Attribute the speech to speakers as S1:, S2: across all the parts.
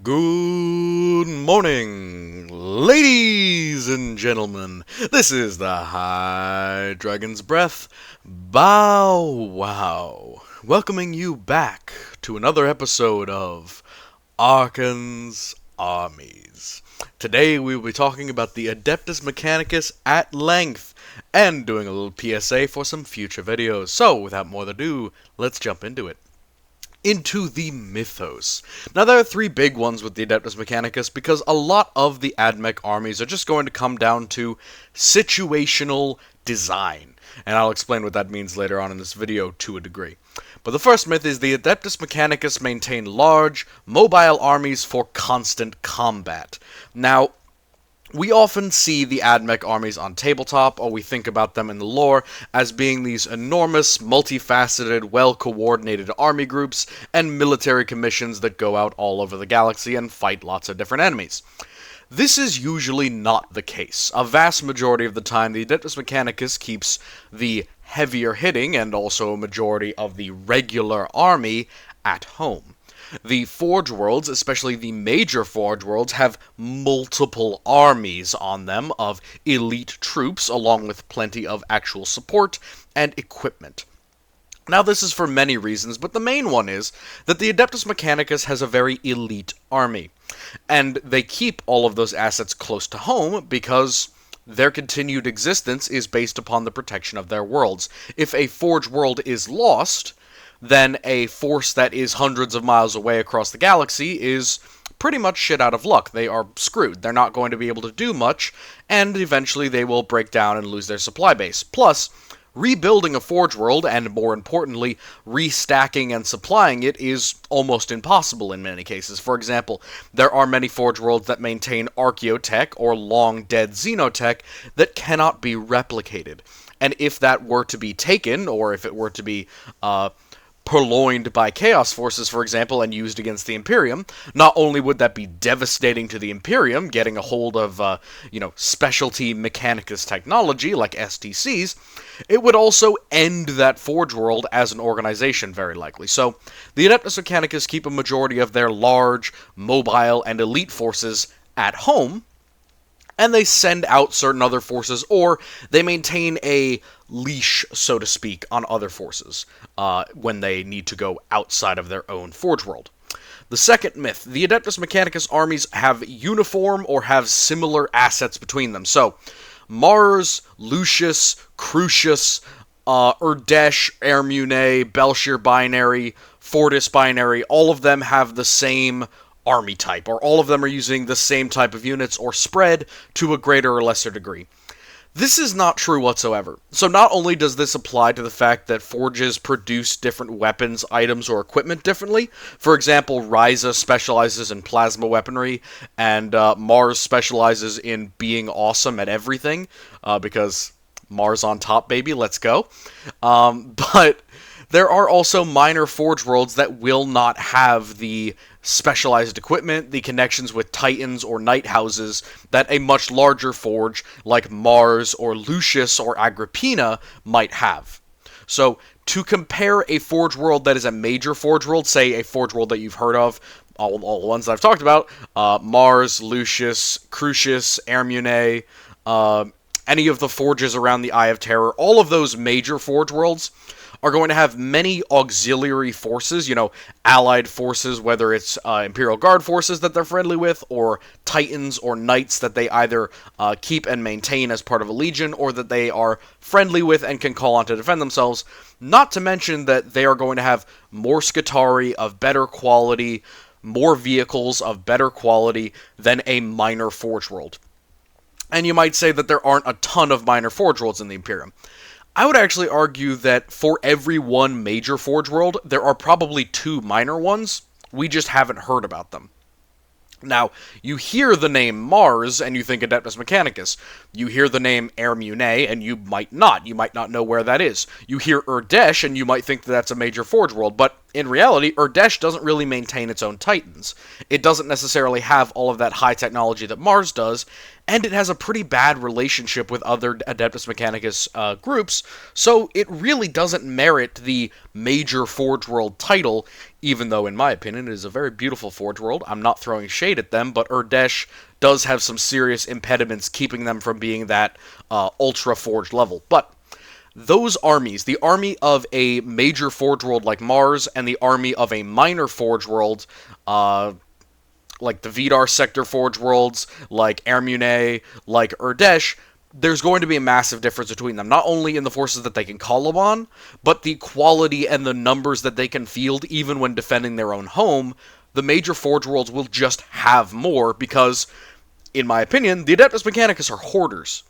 S1: Good morning, ladies and gentlemen. This is the High Dragon's Breath Bow Wow, welcoming you back to another episode of Archon's Armies. Today we will be talking about the Adeptus Mechanicus at length, and doing a little PSA for some future videos. So, without more ado, let's jump into it. Into the mythos. Now, there are three big ones with the Adeptus Mechanicus because a lot of the AdMech armies are just going to come down to situational design, and I'll explain what that means later on in this video to a degree. But the first myth is the Adeptus Mechanicus maintain large, mobile armies for constant combat. Now, we often see the AdMech armies on tabletop, or we think about them in the lore as being these enormous, multifaceted, well-coordinated army groups and military commissions that go out all over the galaxy and fight lots of different enemies. This is usually not the case. A vast majority of the time, the Adeptus Mechanicus keeps the heavier hitting and also a majority of the regular army at home. The Forge Worlds, especially the major Forge Worlds, have multiple armies on them of elite troops, along with plenty of actual support and equipment. Now, this is for many reasons, but the main one is that the Adeptus Mechanicus has a very elite army, and they keep all of those assets close to home because their continued existence is based upon the protection of their worlds. If a Forge World is lost, then a force that is hundreds of miles away across the galaxy is pretty much shit out of luck. They are screwed. They're not going to be able to do much, and eventually they will break down and lose their supply base. Plus, rebuilding a Forge World, and more importantly, restacking and supplying it, is almost impossible in many cases. For example, there are many Forge Worlds that maintain archaeotech, or long-dead xenotech, that cannot be replicated. And if that were to be taken, or if it were to be purloined by Chaos Forces, for example, and used against the Imperium, not only would that be devastating to the Imperium, getting a hold of, specialty Mechanicus technology, like STCs, it would also end that Forge World as an organization, very likely. So, the Adeptus Mechanicus keep a majority of their large, mobile, and elite forces at home, and they send out certain other forces, or they maintain a leash, so to speak, on other forces when they need to go outside of their own Forge World. The second myth, the Adeptus Mechanicus armies have uniform or have similar assets between them. So, Mars, Lucius, Crucius, Urdesh, Ermune, Belshir Binary, Fortis Binary, all of them have the same army type, or all of them are using the same type of units, or spread to a greater or lesser degree. This is not true whatsoever. So not only does this apply to the fact that forges produce different weapons, items, or equipment differently. For example, Ryza specializes in plasma weaponry, and Mars specializes in being awesome at everything, because Mars on top, baby, let's go. But there are also minor Forge Worlds that will not have the specialized equipment, the connections with Titans or Night Houses that a much larger Forge like Mars or Lucius or Agrippina might have. So, to compare a Forge World that is a major Forge World, say a Forge World that you've heard of, all the ones that I've talked about, Mars, Lucius, Crucius, Ermune, any of the Forges around the Eye of Terror, all of those major Forge Worlds are going to have many auxiliary forces, allied forces, whether it's Imperial Guard forces that they're friendly with, or Titans or Knights that they either keep and maintain as part of a legion, or that they are friendly with and can call on to defend themselves. Not to mention that they are going to have more Scutari of better quality, more vehicles of better quality than a minor Forge World. And you might say that there aren't a ton of minor Forge Worlds in the Imperium. I would actually argue that for every one major Forge World, there are probably two minor ones. We just haven't heard about them. Now, you hear the name Mars, and you think Adeptus Mechanicus. You hear the name Ermune, and you might not. You might not know where that is. You hear Urdesh, and you might think that that's a major Forge World, but in reality, Urdesh doesn't really maintain its own Titans. It doesn't necessarily have all of that high technology that Mars does, and it has a pretty bad relationship with other Adeptus Mechanicus groups, so it really doesn't merit the major Forge World title, even though, in my opinion, it is a very beautiful Forge World. I'm not throwing shade at them, but Urdesh does have some serious impediments keeping them from being that Ultra Forged level. But those armies, the army of a major Forge World like Mars, and the army of a minor Forge World, like the Vidar Sector Forge Worlds, like Ermune, like Urdesh, there's going to be a massive difference between them. Not only in the forces that they can call upon, but the quality and the numbers that they can field even when defending their own home. The major Forge Worlds will just have more because, in my opinion, the Adeptus Mechanicus are hoarders.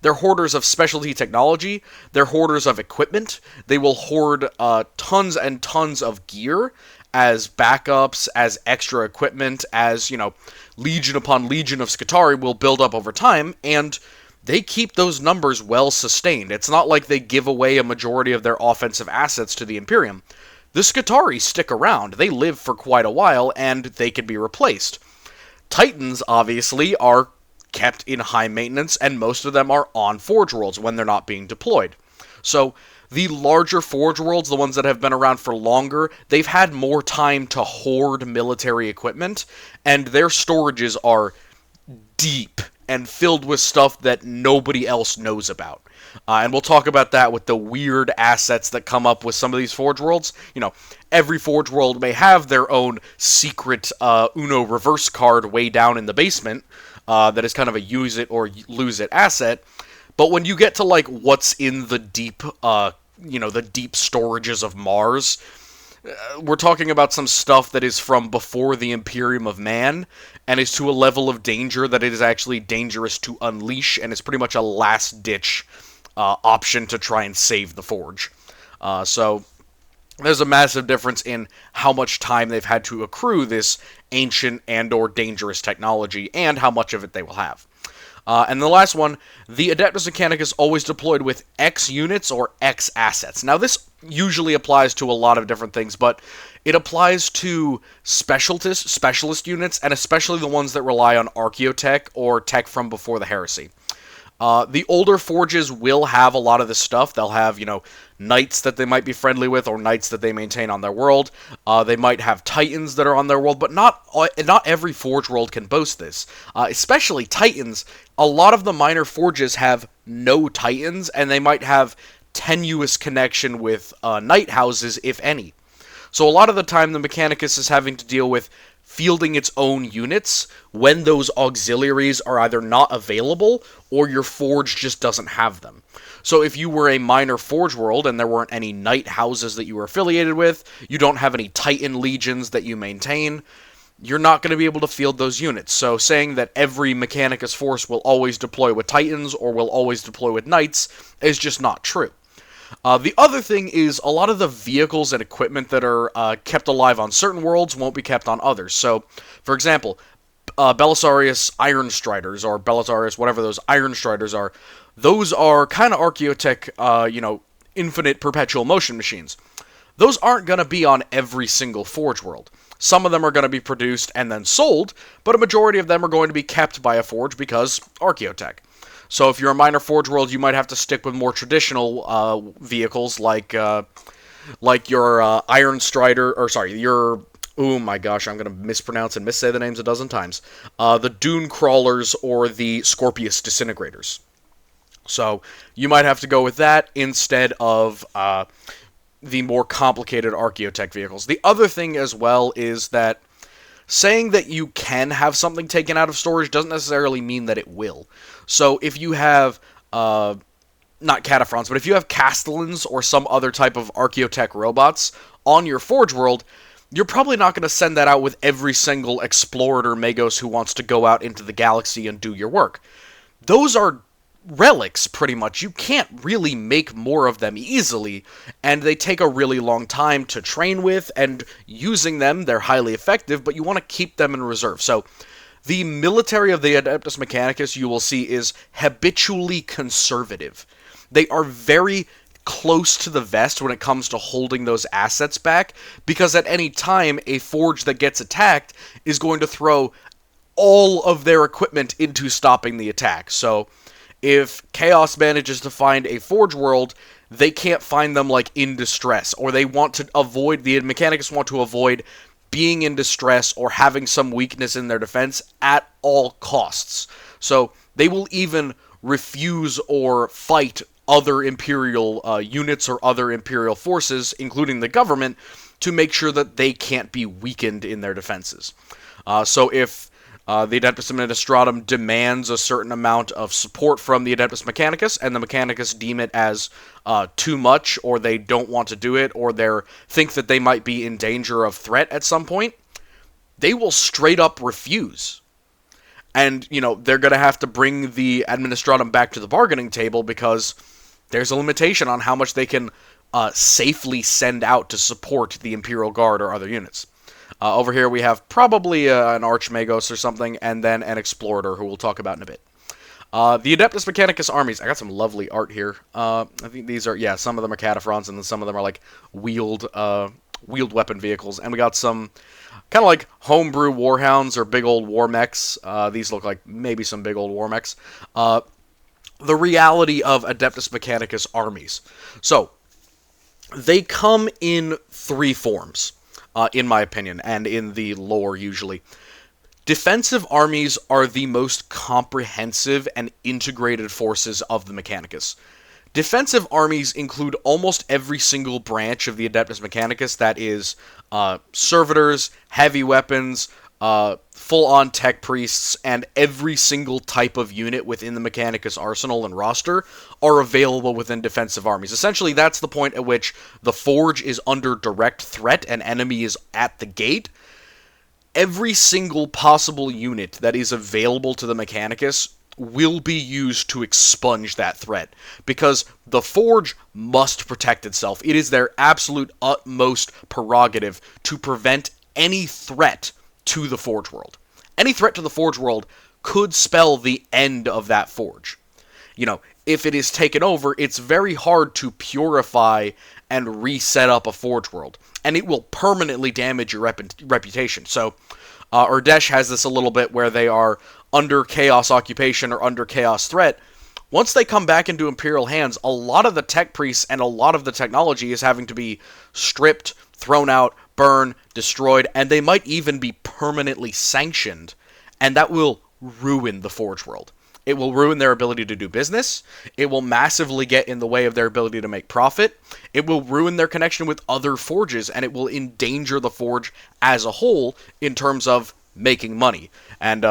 S1: They're hoarders of specialty technology. They're hoarders of equipment. They will hoard tons and tons of gear as backups, as extra equipment, as, legion upon legion of Skitarii will build up over time, and they keep those numbers well sustained. It's not like they give away a majority of their offensive assets to the Imperium. The Skitarii stick around. They live for quite a while, and they can be replaced. Titans, obviously, are kept in high maintenance, and most of them are on Forge Worlds when they're not being deployed. So, the larger Forge Worlds, the ones that have been around for longer, they've had more time to hoard military equipment, and their storages are deep and filled with stuff that nobody else knows about. And we'll talk about that with the weird assets that come up with some of these Forge Worlds. Every Forge World may have their own secret Uno reverse card way down in the basement, that is kind of a use it or lose it asset. But when you get to what's in the deep, the deep storages of Mars, we're talking about some stuff that is from before the Imperium of Man, and is to a level of danger that it is actually dangerous to unleash, and it's pretty much a last-ditch option to try and save the Forge. So there's a massive difference in how much time they've had to accrue this ancient and or dangerous technology, and how much of it they will have. And the last one, the Adeptus Mechanicus always deployed with X units or X assets. Now this usually applies to a lot of different things, but it applies to specialist units, and especially the ones that rely on archaeotech or tech from before the heresy. The older forges will have a lot of this stuff. They'll have, knights that they might be friendly with, or knights that they maintain on their world. They might have titans that are on their world, but not every forge world can boast this. Especially titans. A lot of the minor forges have no titans, and they might have tenuous connection with knight houses, if any. So a lot of the time, the Mechanicus is having to deal with fielding its own units when those auxiliaries are either not available or your forge just doesn't have them. So if you were a minor forge world and there weren't any knight houses that you were affiliated with, you don't have any titan legions that you maintain, you're not going to be able to field those units. So saying that every Mechanicus force will always deploy with titans or will always deploy with knights is just not true. The other thing is a lot of the vehicles and equipment that are kept alive on certain worlds won't be kept on others. So, for example, Belisarius Iron Striders, or Belisarius, whatever those Iron Striders are, those are kind of archaeotech, infinite perpetual motion machines. Those aren't going to be on every single Forge world. Some of them are going to be produced and then sold, but a majority of them are going to be kept by a Forge because archaeotech. So if you're a minor Forge world, you might have to stick with more traditional vehicles like your Iron Strider, or sorry, your, oh my gosh, I'm going to mispronounce and missay the names a dozen times, the Dune Crawlers or the Scorpius Disintegrators. So you might have to go with that instead of the more complicated archaeotech vehicles. The other thing as well is that saying that you can have something taken out of storage doesn't necessarily mean that it will. So if you have, not Cataphrons, but if you have Castellans or some other type of archaeotech robots on your Forge world, you're probably not going to send that out with every single explorer or Magos who wants to go out into the galaxy and do your work. Those are relics, pretty much. You can't really make more of them easily, and they take a really long time to train with, and using them, they're highly effective, but you want to keep them in reserve. So, the military of the Adeptus Mechanicus, you will see, is habitually conservative. They are very close to the vest when it comes to holding those assets back, because at any time, a forge that gets attacked is going to throw all of their equipment into stopping the attack. So if Chaos manages to find a forge world, they can't find them, like, in distress, or they want to avoid, the Mechanicus want to avoid being in distress or having some weakness in their defense at all costs. So they will even refuse or fight other Imperial units or other Imperial forces, including the government, to make sure that they can't be weakened in their defenses. So if the Adeptus Administratum demands a certain amount of support from the Adeptus Mechanicus, and the Mechanicus deem it as too much, or they don't want to do it, or they think that they might be in danger of threat at some point, they will straight up refuse. And, you know, they're going to have to bring the Administratum back to the bargaining table, because there's a limitation on how much they can safely send out to support the Imperial Guard or other units. Over here we have probably an Archmagos or something, and then an Explorator, who we'll talk about in a bit. The Adeptus Mechanicus armies. I got some lovely art here. I think these are, yeah, some of them are Cataphrons, and then some of them are like wheeled weapon vehicles. And we got some kind of like homebrew warhounds or big old war mechs. These look like maybe some big old war mechs. The reality of Adeptus Mechanicus armies. So, they come in three forms. In my opinion, and in the lore usually. Defensive armies are the most comprehensive and integrated forces of the Mechanicus. Defensive armies include almost every single branch of the Adeptus Mechanicus, that is, servitors, heavy weapons, full-on tech priests, and every single type of unit within the Mechanicus arsenal and roster are available within defensive armies. Essentially, that's the point at which the Forge is under direct threat and enemy is at the gate. Every single possible unit that is available to the Mechanicus will be used to expunge that threat, because the Forge must protect itself. It is their absolute utmost prerogative to prevent any threat to the Forge World. Any threat to the Forge World could spell the end of that Forge. You know, if it is taken over, it's very hard to purify and reset up a Forge World, and it will permanently damage your reputation. So, Urdesh has this a little bit where they are under Chaos occupation or under Chaos threat. Once they come back into Imperial hands, a lot of the tech priests and a lot of the technology is having to be stripped, thrown out, burned, destroyed, and they might even be permanently sanctioned, and that will ruin the Forge World. It will ruin their ability to do business. It will massively get in the way of their ability to make profit. It will ruin their connection with other forges, and it will endanger the Forge as a whole in terms of making money. And,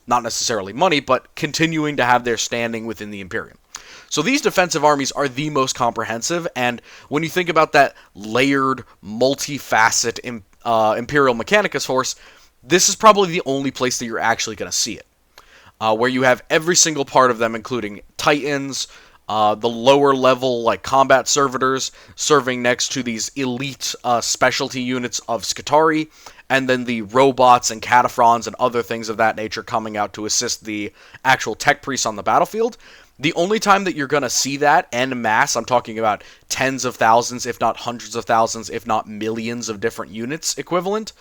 S1: not necessarily money, but continuing to have their standing within the Imperium. So these defensive armies are the most comprehensive, and when you think about that layered, multifaceted Imperial Mechanicus force, this is probably the only place that you're actually going to see it. Where you have every single part of them, including Titans, the lower level, like, combat servitors, serving next to these elite specialty units of Skitarii, and then the robots and Cataphrons and other things of that nature coming out to assist the actual tech priests on the battlefield. The only time that you're going to see that en masse, I'm talking about tens of thousands, if not hundreds of thousands, if not millions of different units equivalent,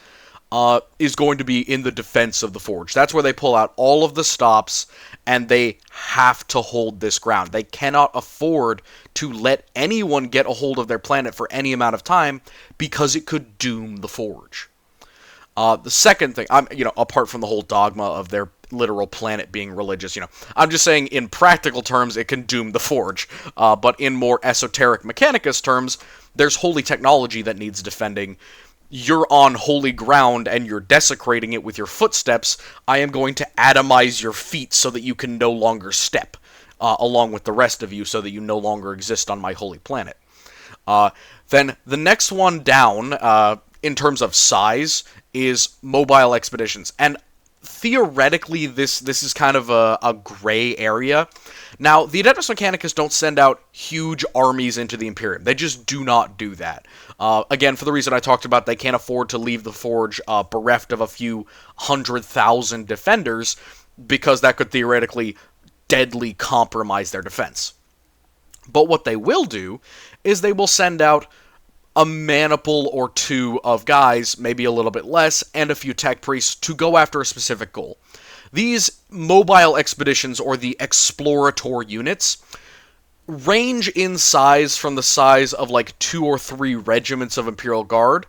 S1: is going to be in the defense of the Forge. That's where they pull out all of the stops, and they have to hold this ground. They cannot afford to let anyone get a hold of their planet for any amount of time, because it could doom the Forge. The second thing, apart from the whole dogma of their literal planet being religious, I'm just saying in practical terms it can doom the Forge, but in more esoteric Mechanicus terms, there's holy technology that needs defending. You're on holy ground and you're desecrating it with your footsteps. I am going to atomize your feet so that you can no longer step, along with the rest of you, so that you no longer exist on my holy planet. Then the next one down, in terms of size, is mobile expeditions. And theoretically, this is kind of a gray area. Now, the Adeptus Mechanicus don't send out huge armies into the Imperium. They just do not do that. Again, for the reason I talked about, they can't afford to leave the Forge bereft of a few 100,000 defenders, because that could theoretically deadly compromise their defense. But what they will do is they will send out a maniple or two of guys, maybe a little bit less, and a few tech priests to go after a specific goal. These mobile expeditions, or the explorator units, range in size from the size of like 2 or 3 regiments of Imperial Guard.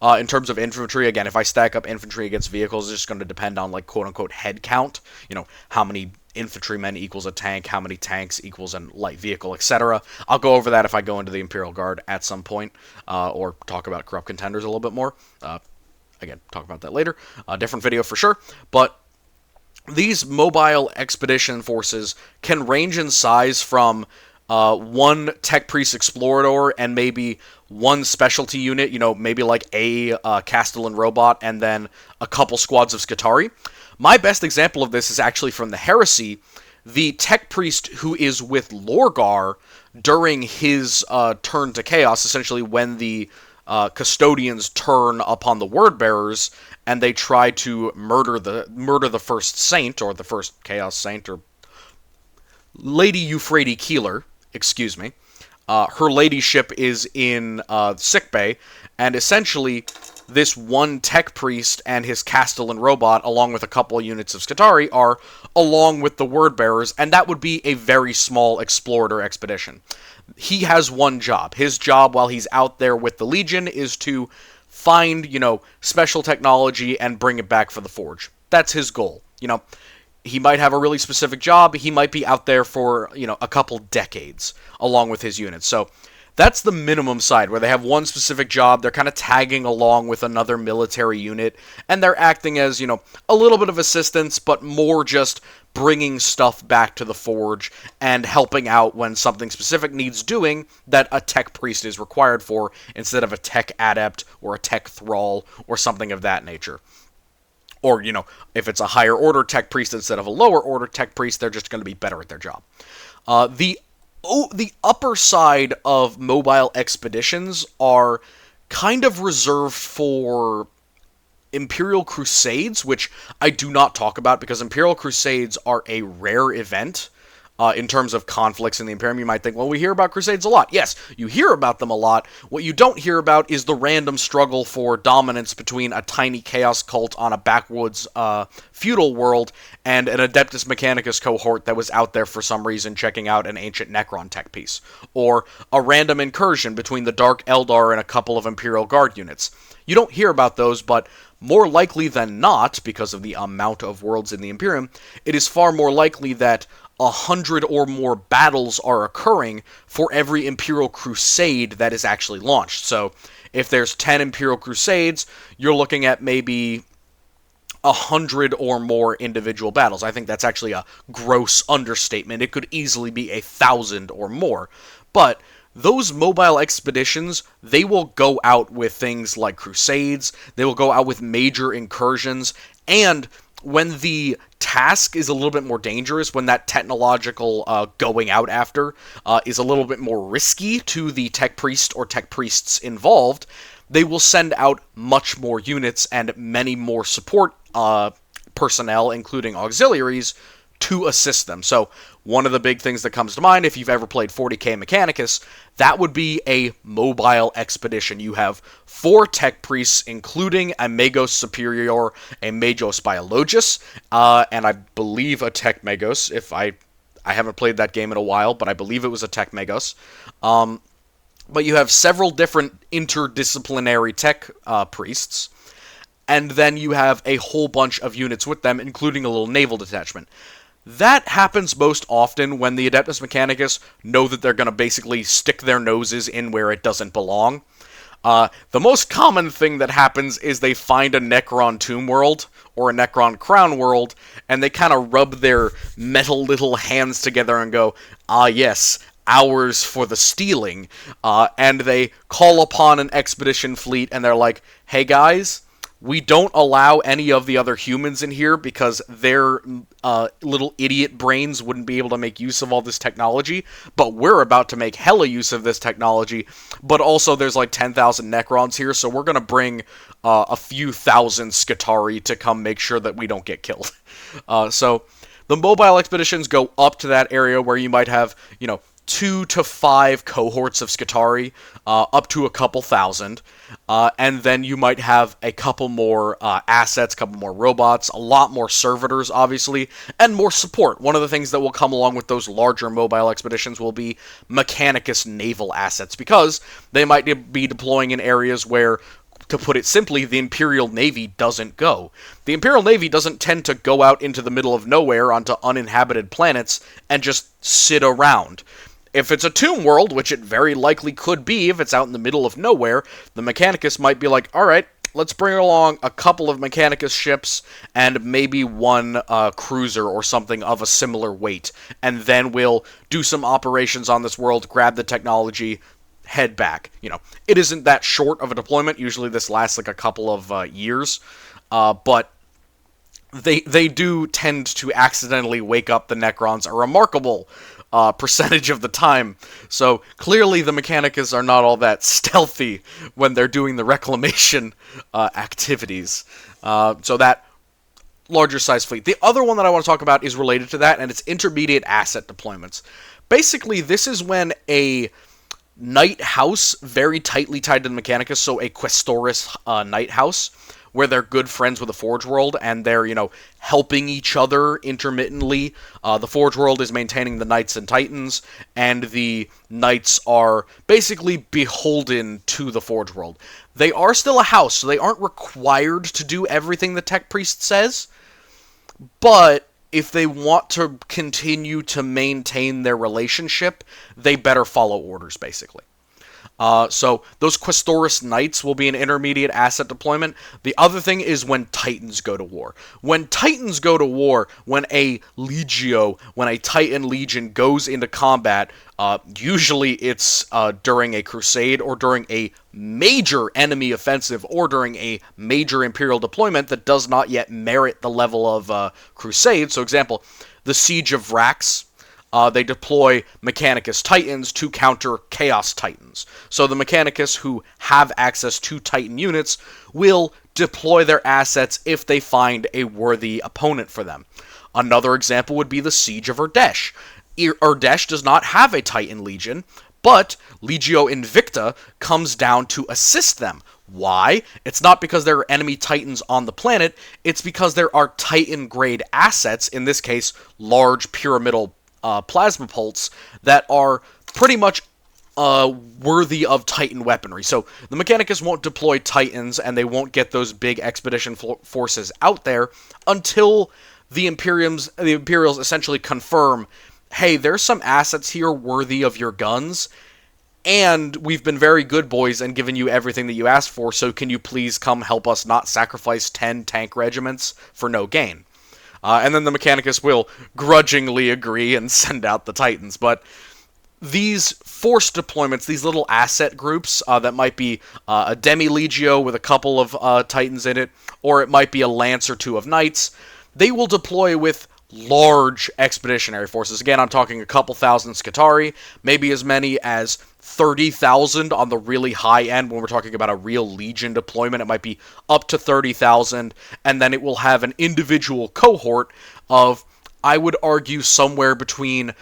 S1: In terms of infantry, again, if I stack up infantry against vehicles, it's just going to depend on, like, quote-unquote head count. You know, how many infantrymen equals a tank, how many tanks equals a light vehicle, etc. I'll go over that if I go into the Imperial Guard at some point, or talk about Corrupt Contenders a little bit more. Again, talk about that later. Different video for sure. But these mobile expedition forces can range in size from one tech priest explorator and maybe one specialty unit, you know, maybe like a Castellan robot and then a couple squads of Scutari. My best example of this is actually from the Heresy. The tech priest who is with Lorgar during his turn to Chaos, essentially when the custodians turn upon the word bearers and they try to murder the first saint, or the first Chaos Saint, or Lady Euphrates Keeler, excuse me. Her ladyship is in sickbay, and essentially this one tech priest and his Castellan robot, along with a couple of units of Scutari, are along with the word bearers, and that would be a very small explorator expedition. He has one job. His job while he's out there with the Legion is to find, you know, special technology and bring it back for the Forge. That's his goal. You know, he might have a really specific job. He might be out there for, you know, a couple decades along with his units. So that's the minimum side, where they have one specific job. They're kind of tagging along with another military unit, and they're acting as, you know, a little bit of assistance, but more just bringing stuff back to the Forge and helping out when something specific needs doing that a tech priest is required for, instead of a tech adept or a tech thrall or something of that nature. Or, you know, if it's a higher order tech priest instead of a lower order tech priest, they're just going to be better at their job. The upper side of mobile expeditions are kind of reserved for Imperial Crusades, which I do not talk about because Imperial Crusades are a rare event. In terms of conflicts in the Imperium, you might think, well, we hear about Crusades a lot. Yes, you hear about them a lot. What you don't hear about is the random struggle for dominance between a tiny chaos cult on a backwoods feudal world and an Adeptus Mechanicus cohort that was out there for some reason checking out an ancient Necron tech piece. Or a random incursion between the Dark Eldar and a couple of Imperial Guard units. You don't hear about those, but more likely than not, because of the amount of worlds in the Imperium, it is far more likely that 100 or more battles are occurring for every Imperial Crusade that is actually launched. So, if there's 10 Imperial Crusades, you're looking at maybe 100 or more individual battles. I think that's actually a gross understatement. It could easily be 1,000 or more. But those mobile expeditions, they will go out with things like crusades, they will go out with major incursions, and when the task is a little bit more dangerous, when that technological going out after is a little bit more risky to the tech priest or tech priests involved, they will send out much more units and many more support personnel, including auxiliaries, to assist them. So one of the big things that comes to mind, if you've ever played 40k Mechanicus, that would be a mobile expedition. You have 4 tech priests, including a Magos Superior, a Magos Biologus, and I believe a Tech Magos. If I haven't played that game in a while, but I believe it was a Tech Magos. But you have several different interdisciplinary tech priests, and then you have a whole bunch of units with them, including a little naval detachment. That happens most often when the Adeptus Mechanicus know that they're going to basically stick their noses in where it doesn't belong. The most common thing that happens is they find a Necron Tomb World or a Necron Crown World, and they kind of rub their metal little hands together and go, ah yes, ours for the stealing, and they call upon an expedition fleet, and they're like, hey guys, we don't allow any of the other humans in here because their little idiot brains wouldn't be able to make use of all this technology, but we're about to make hella use of this technology, but also there's like 10,000 Necrons here, so we're going to bring a few thousand Scutari to come make sure that we don't get killed. So the mobile expeditions go up to that area where you might have, 2 to 5 cohorts of Skitarii, up to a couple thousand, and then you might have a couple more assets, a couple more robots, a lot more servitors, obviously, and more support. One of the things that will come along with those larger mobile expeditions will be Mechanicus naval assets, because they might be deploying in areas where, to put it simply, the Imperial Navy doesn't go. The Imperial Navy doesn't tend to go out into the middle of nowhere onto uninhabited planets and just sit around. If it's a tomb world, which it very likely could be if it's out in the middle of nowhere, the Mechanicus might be like, alright, let's bring along a couple of Mechanicus ships and maybe one cruiser or something of a similar weight, and then we'll do some operations on this world, grab the technology, head back. It isn't that short of a deployment. Usually this lasts like a couple of years, but they do tend to accidentally wake up the Necrons a remarkable percentage of the time. So clearly the Mechanicus are not all that stealthy when they're doing the reclamation activities. So that larger size fleet. The other one that I want to talk about is related to that, and it's intermediate asset deployments. Basically, this is when a Knight House, very tightly tied to the Mechanicus, so a Questoris Knight House, where they're good friends with the Forge World, and they're, helping each other intermittently. The Forge World is maintaining the Knights and Titans, and the Knights are basically beholden to the Forge World. They are still a house, so they aren't required to do everything the Tech Priest says, but if they want to continue to maintain their relationship, they better follow orders, basically. So those Questoris Knights will be an intermediate asset deployment. The other thing is when Titans go to war. When Titans go to war, when a Legio, when a Titan Legion goes into combat, usually it's during a crusade or during a major enemy offensive or during a major Imperial deployment that does not yet merit the level of crusade. So example, the Siege of Vrax. They deploy Mechanicus Titans to counter Chaos Titans. So the Mechanicus who have access to Titan units will deploy their assets if they find a worthy opponent for them. Another example would be the Siege of Urdesh. Urdesh does not have a Titan Legion, but Legio Invicta comes down to assist them. Why? It's not because there are enemy Titans on the planet, it's because there are Titan-grade assets, in this case, large pyramidal plasma pulse, that are pretty much worthy of Titan weaponry. So the Mechanicus won't deploy Titans, and they won't get those big expedition forces out there until the Imperials essentially confirm, hey, there's some assets here worthy of your guns, and we've been very good boys and given you everything that you asked for, so can you please come help us not sacrifice 10 tank regiments for no gain? And then the Mechanicus will grudgingly agree and send out the Titans. But these force deployments, these little asset groups that might be a Demi-Legio with a couple of Titans in it, or it might be a Lance or two of Knights, they will deploy with large expeditionary forces. Again, I'm talking a couple thousand Skitarii, maybe as many as 30,000 on the really high end. When we're talking about a real Legion deployment, it might be up to 30,000, and then it will have an individual cohort of, I would argue, somewhere between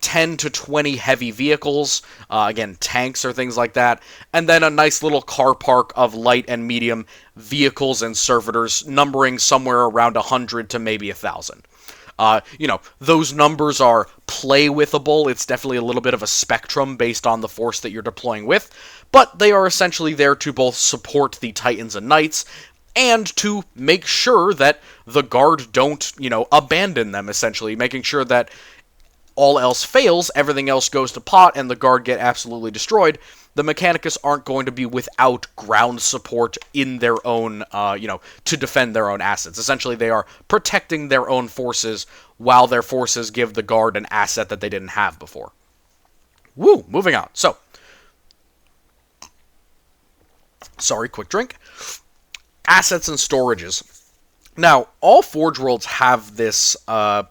S1: 10 to 20 heavy vehicles, again, tanks or things like that, and then a nice little car park of light and medium vehicles and servitors, numbering somewhere around 100 to maybe 1,000. Those numbers are play-withable. It's definitely a little bit of a spectrum based on the force that you're deploying with, but they are essentially there to both support the Titans and Knights, and to make sure that the Guard don't, abandon them, essentially, making sure that all else fails, everything else goes to pot, and the Guard get absolutely destroyed. The Mechanicus aren't going to be without ground support in their own, to defend their own assets. Essentially, they are protecting their own forces while their forces give the Guard an asset that they didn't have before. Woo! Moving on. So, sorry, quick drink. Assets and storages. Now, all Forge Worlds have this, have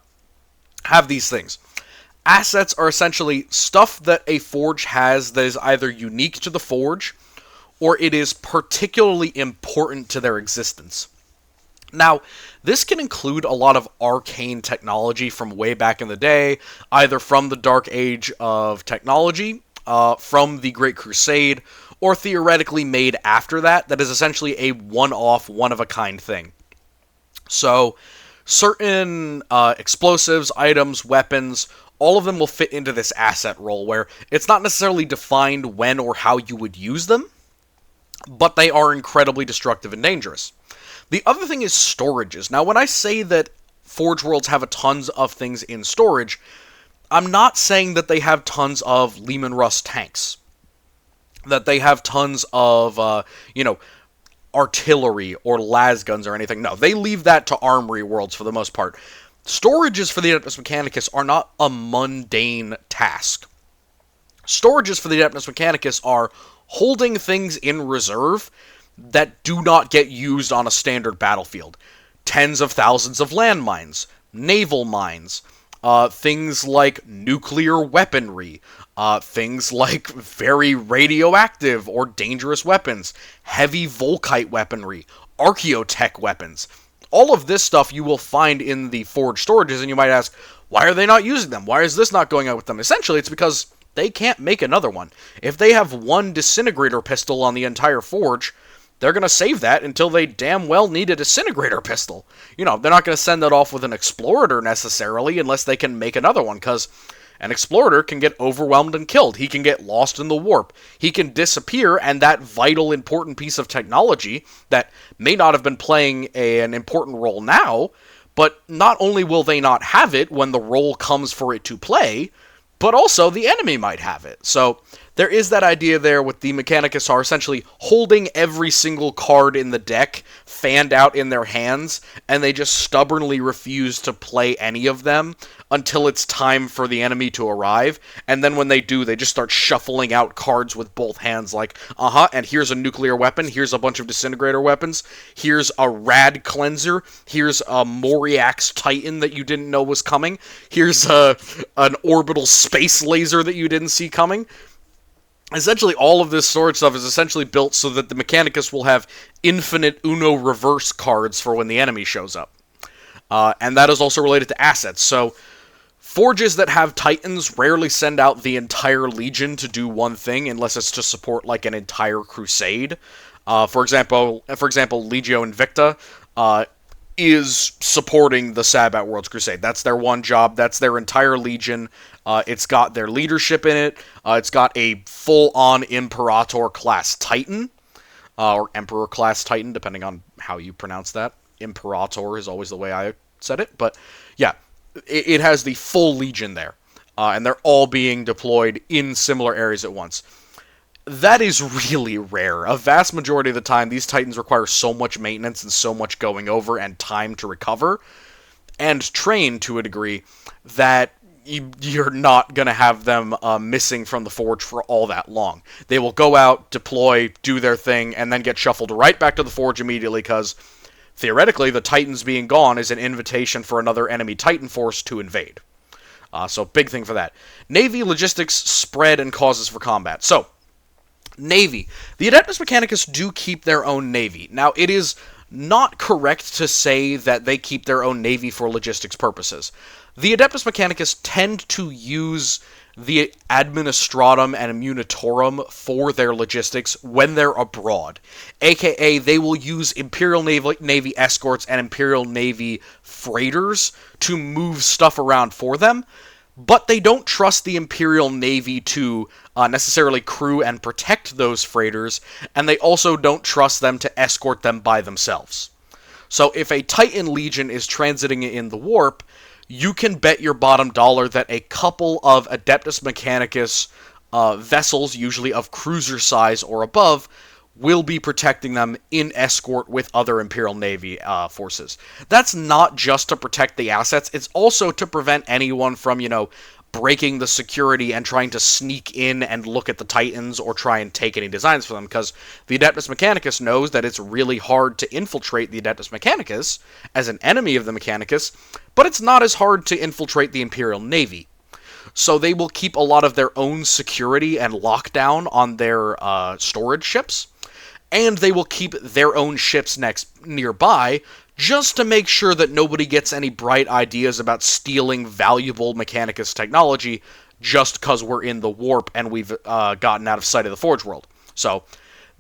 S1: these things. Assets are essentially stuff that a Forge has that is either unique to the Forge, or it is particularly important to their existence. Now, this can include a lot of arcane technology from way back in the day, either from the Dark Age of technology, from the Great Crusade, or theoretically made after that, that is essentially a one-off, one-of-a-kind thing. So, certain explosives, items, weapons, all of them will fit into this asset role, where it's not necessarily defined when or how you would use them, but they are incredibly destructive and dangerous. The other thing is storages. Now, when I say that Forge Worlds have a tons of things in storage, I'm not saying that they have tons of Lehman Russ tanks, that they have tons of, artillery or las guns or anything. No, they leave that to Armory Worlds for the most part. Storages for the Adeptus Mechanicus are not a mundane task. Storages for the Adeptus Mechanicus are holding things in reserve that do not get used on a standard battlefield. Tens of thousands of landmines, naval mines, things like nuclear weaponry, things like very radioactive or dangerous weapons, heavy Volkite weaponry, archaeotech weapons. All of this stuff you will find in the Forge storages, and you might ask, why are they not using them? Why is this not going out with them? Essentially, it's because they can't make another one. If they have one disintegrator pistol on the entire Forge, they're going to save that until they damn well need a disintegrator pistol. They're not going to send that off with an explorator necessarily unless they can make another one, because an explorator can get overwhelmed and killed. He can get lost in the warp. He can disappear, and that vital, important piece of technology that may not have been playing an important role now, but not only will they not have it when the role comes for it to play, but also the enemy might have it. So there is that idea there with the Mechanicus are essentially holding every single card in the deck fanned out in their hands, and they just stubbornly refuse to play any of them until it's time for the enemy to arrive. And then when they do, they just start shuffling out cards with both hands like, and here's a nuclear weapon, here's a bunch of disintegrator weapons, here's a rad cleanser, here's a Moriax Titan that you didn't know was coming, here's an orbital space laser that you didn't see coming. Essentially, all of this storage stuff is essentially built so that the Mechanicus will have infinite Uno reverse cards for when the enemy shows up. And that is also related to assets. So, Forges that have Titans rarely send out the entire Legion to do one thing, unless it's to support, like, an entire Crusade. For example, Legio Invicta is supporting the Sabbat Worlds Crusade. That's their one job. That's their entire Legion. It's got their leadership in it. It's got a full-on Imperator-class Titan, or Emperor-class Titan, depending on how you pronounce that. Imperator is always the way I said it, but yeah, it has the full Legion there, and they're all being deployed in similar areas at once. That is really rare. A vast majority of the time, these Titans require so much maintenance and so much going over and time to recover, and train to a degree, that you're not going to have them missing from the Forge for all that long. They will go out, deploy, do their thing, and then get shuffled right back to the Forge immediately, because theoretically, the Titans being gone is an invitation for another enemy Titan force to invade. So, big thing for that. Navy, logistics, spread, and causes for combat. So, Navy. The Adeptus Mechanicus do keep their own Navy. Now, it is not correct to say that they keep their own Navy for logistics purposes. The Adeptus Mechanicus tend to use the Administratum and Immunitorum for their logistics when they're abroad. AKA, they will use Imperial Navy escorts and Imperial Navy freighters to move stuff around for them, but they don't trust the Imperial Navy to necessarily crew and protect those freighters, and they also don't trust them to escort them by themselves. So if a Titan Legion is transiting in the warp, you can bet your bottom dollar that a couple of Adeptus Mechanicus vessels, usually of cruiser size or above, will be protecting them in escort with other Imperial Navy forces. That's not just to protect the assets, it's also to prevent anyone from, breaking the security and trying to sneak in and look at the Titans or try and take any designs for them, because the Adeptus Mechanicus knows that it's really hard to infiltrate the Adeptus Mechanicus as an enemy of the Mechanicus, but it's not as hard to infiltrate the Imperial Navy. So they will keep a lot of their own security and lockdown on their storage ships, and they will keep their own ships nearby, just to make sure that nobody gets any bright ideas about stealing valuable Mechanicus technology just because we're in the warp and we've gotten out of sight of the Forge World. So,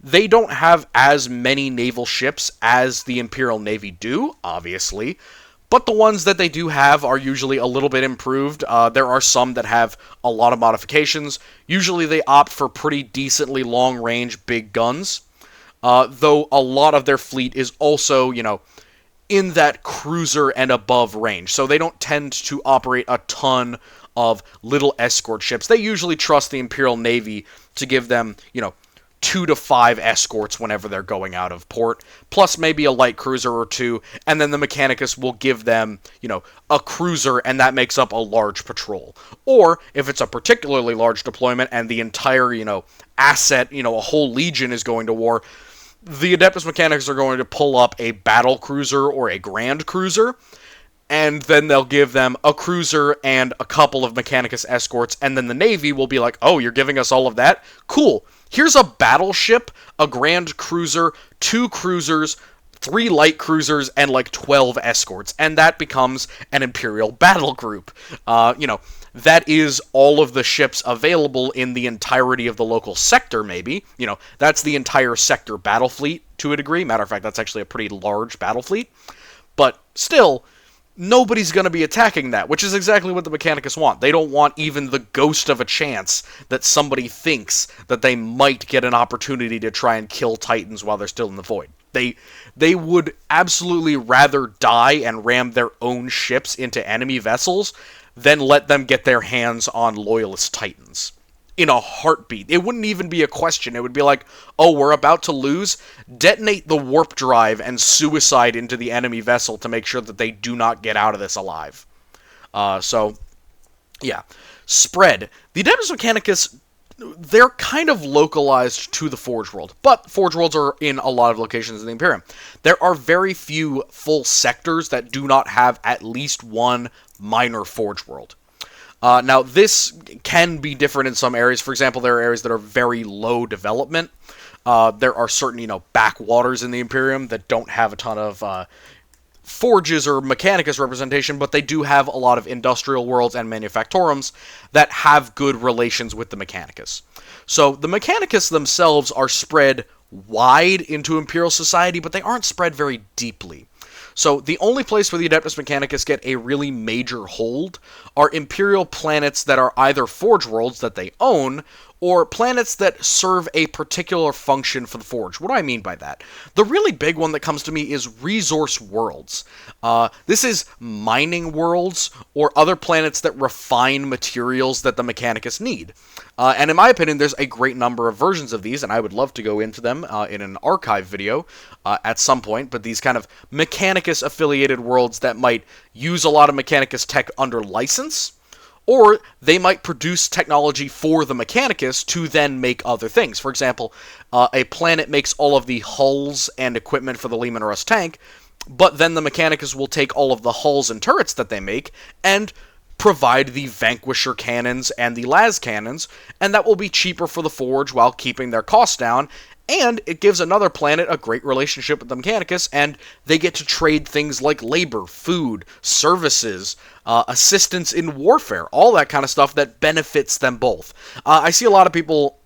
S1: they don't have as many naval ships as the Imperial Navy do, obviously, but the ones that they do have are usually a little bit improved. There are some that have a lot of modifications. Usually they opt for pretty decently long-range big guns, though a lot of their fleet is also, in that cruiser and above range. So they don't tend to operate a ton of little escort ships. They usually trust the Imperial Navy to give them, 2 to 5 escorts whenever they're going out of port, plus maybe a light cruiser or two, and then the Mechanicus will give them, a cruiser, and that makes up a large patrol. Or, if it's a particularly large deployment and the entire, asset, a whole legion is going to war, the Adeptus Mechanicus are going to pull up a battle cruiser or a grand cruiser, and then they'll give them a cruiser and a couple of Mechanicus escorts, and then the Navy will be like, oh, you're giving us all of that? Cool. Here's a battleship, a grand cruiser, 2 cruisers, 3 light cruisers, and 12 escorts, and that becomes an Imperial battle group. That is all of the ships available in the entirety of the local sector, maybe. That's the entire sector battle fleet, to a degree. Matter of fact, that's actually a pretty large battle fleet. But still, nobody's going to be attacking that, which is exactly what the Mechanicus want. They don't want even the ghost of a chance that somebody thinks that they might get an opportunity to try and kill Titans while they're still in the void. They would absolutely rather die and ram their own ships into enemy vessels than let them get their hands on Loyalist Titans. In a heartbeat. It wouldn't even be a question. It would be like, oh, we're about to lose? Detonate the warp drive and suicide into the enemy vessel to make sure that they do not get out of this alive. Yeah. Spread. The Adeptus Mechanicus, they're kind of localized to the Forge World, but Forge Worlds are in a lot of locations in the Imperium. There are very few full sectors that do not have at least one minor Forge World. Now, this can be different in some areas. For example, there are areas that are very low development. There are certain, backwaters in the Imperium that don't have a ton of forges or Mechanicus representation, but they do have a lot of industrial worlds and manufactorums that have good relations with the Mechanicus. So, the Mechanicus themselves are spread wide into Imperial society, but they aren't spread very deeply. So, the only place where the Adeptus Mechanicus get a really major hold are Imperial planets that are either Forge Worlds that they own, or planets that serve a particular function for the Forge. What do I mean by that? The really big one that comes to me is resource worlds. This is mining worlds, or other planets that refine materials that the Mechanicus need. And in my opinion, there's a great number of versions of these, and I would love to go into them in an archive video at some point, but these kind of Mechanicus-affiliated worlds that might use a lot of Mechanicus tech under license, or they might produce technology for the Mechanicus to then make other things. For example, a planet makes all of the hulls and equipment for the Leman Russ tank, but then the Mechanicus will take all of the hulls and turrets that they make and provide the Vanquisher cannons and the las cannons, and that will be cheaper for the Forge while keeping their costs down, and it gives another planet a great relationship with the Mechanicus, and they get to trade things like labor, food, services, assistance in warfare, all that kind of stuff that benefits them both. I see a lot of people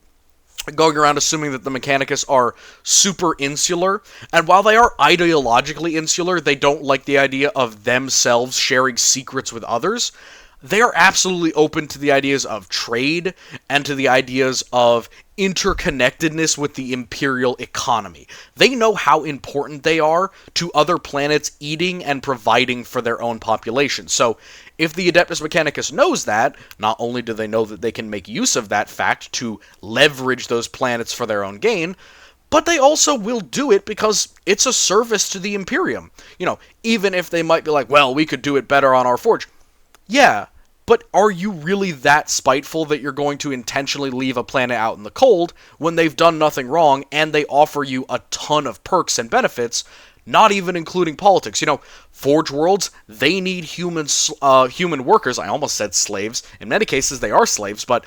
S1: going around assuming that the Mechanicus are super insular, and while they are ideologically insular, they don't like the idea of themselves sharing secrets with others. They are absolutely open to the ideas of trade and to the ideas of interconnectedness with the Imperial economy. They know how important they are to other planets eating and providing for their own population. So, if the Adeptus Mechanicus knows that, not only do they know that they can make use of that fact to leverage those planets for their own gain, but they also will do it because it's a service to the Imperium. Even if they might be like, well, we could do it better on our Forge. Yeah, but are you really that spiteful that you're going to intentionally leave a planet out in the cold when they've done nothing wrong and they offer you a ton of perks and benefits, not even including politics? Forge worlds, they need human workers. I almost said slaves. In many cases, they are slaves, but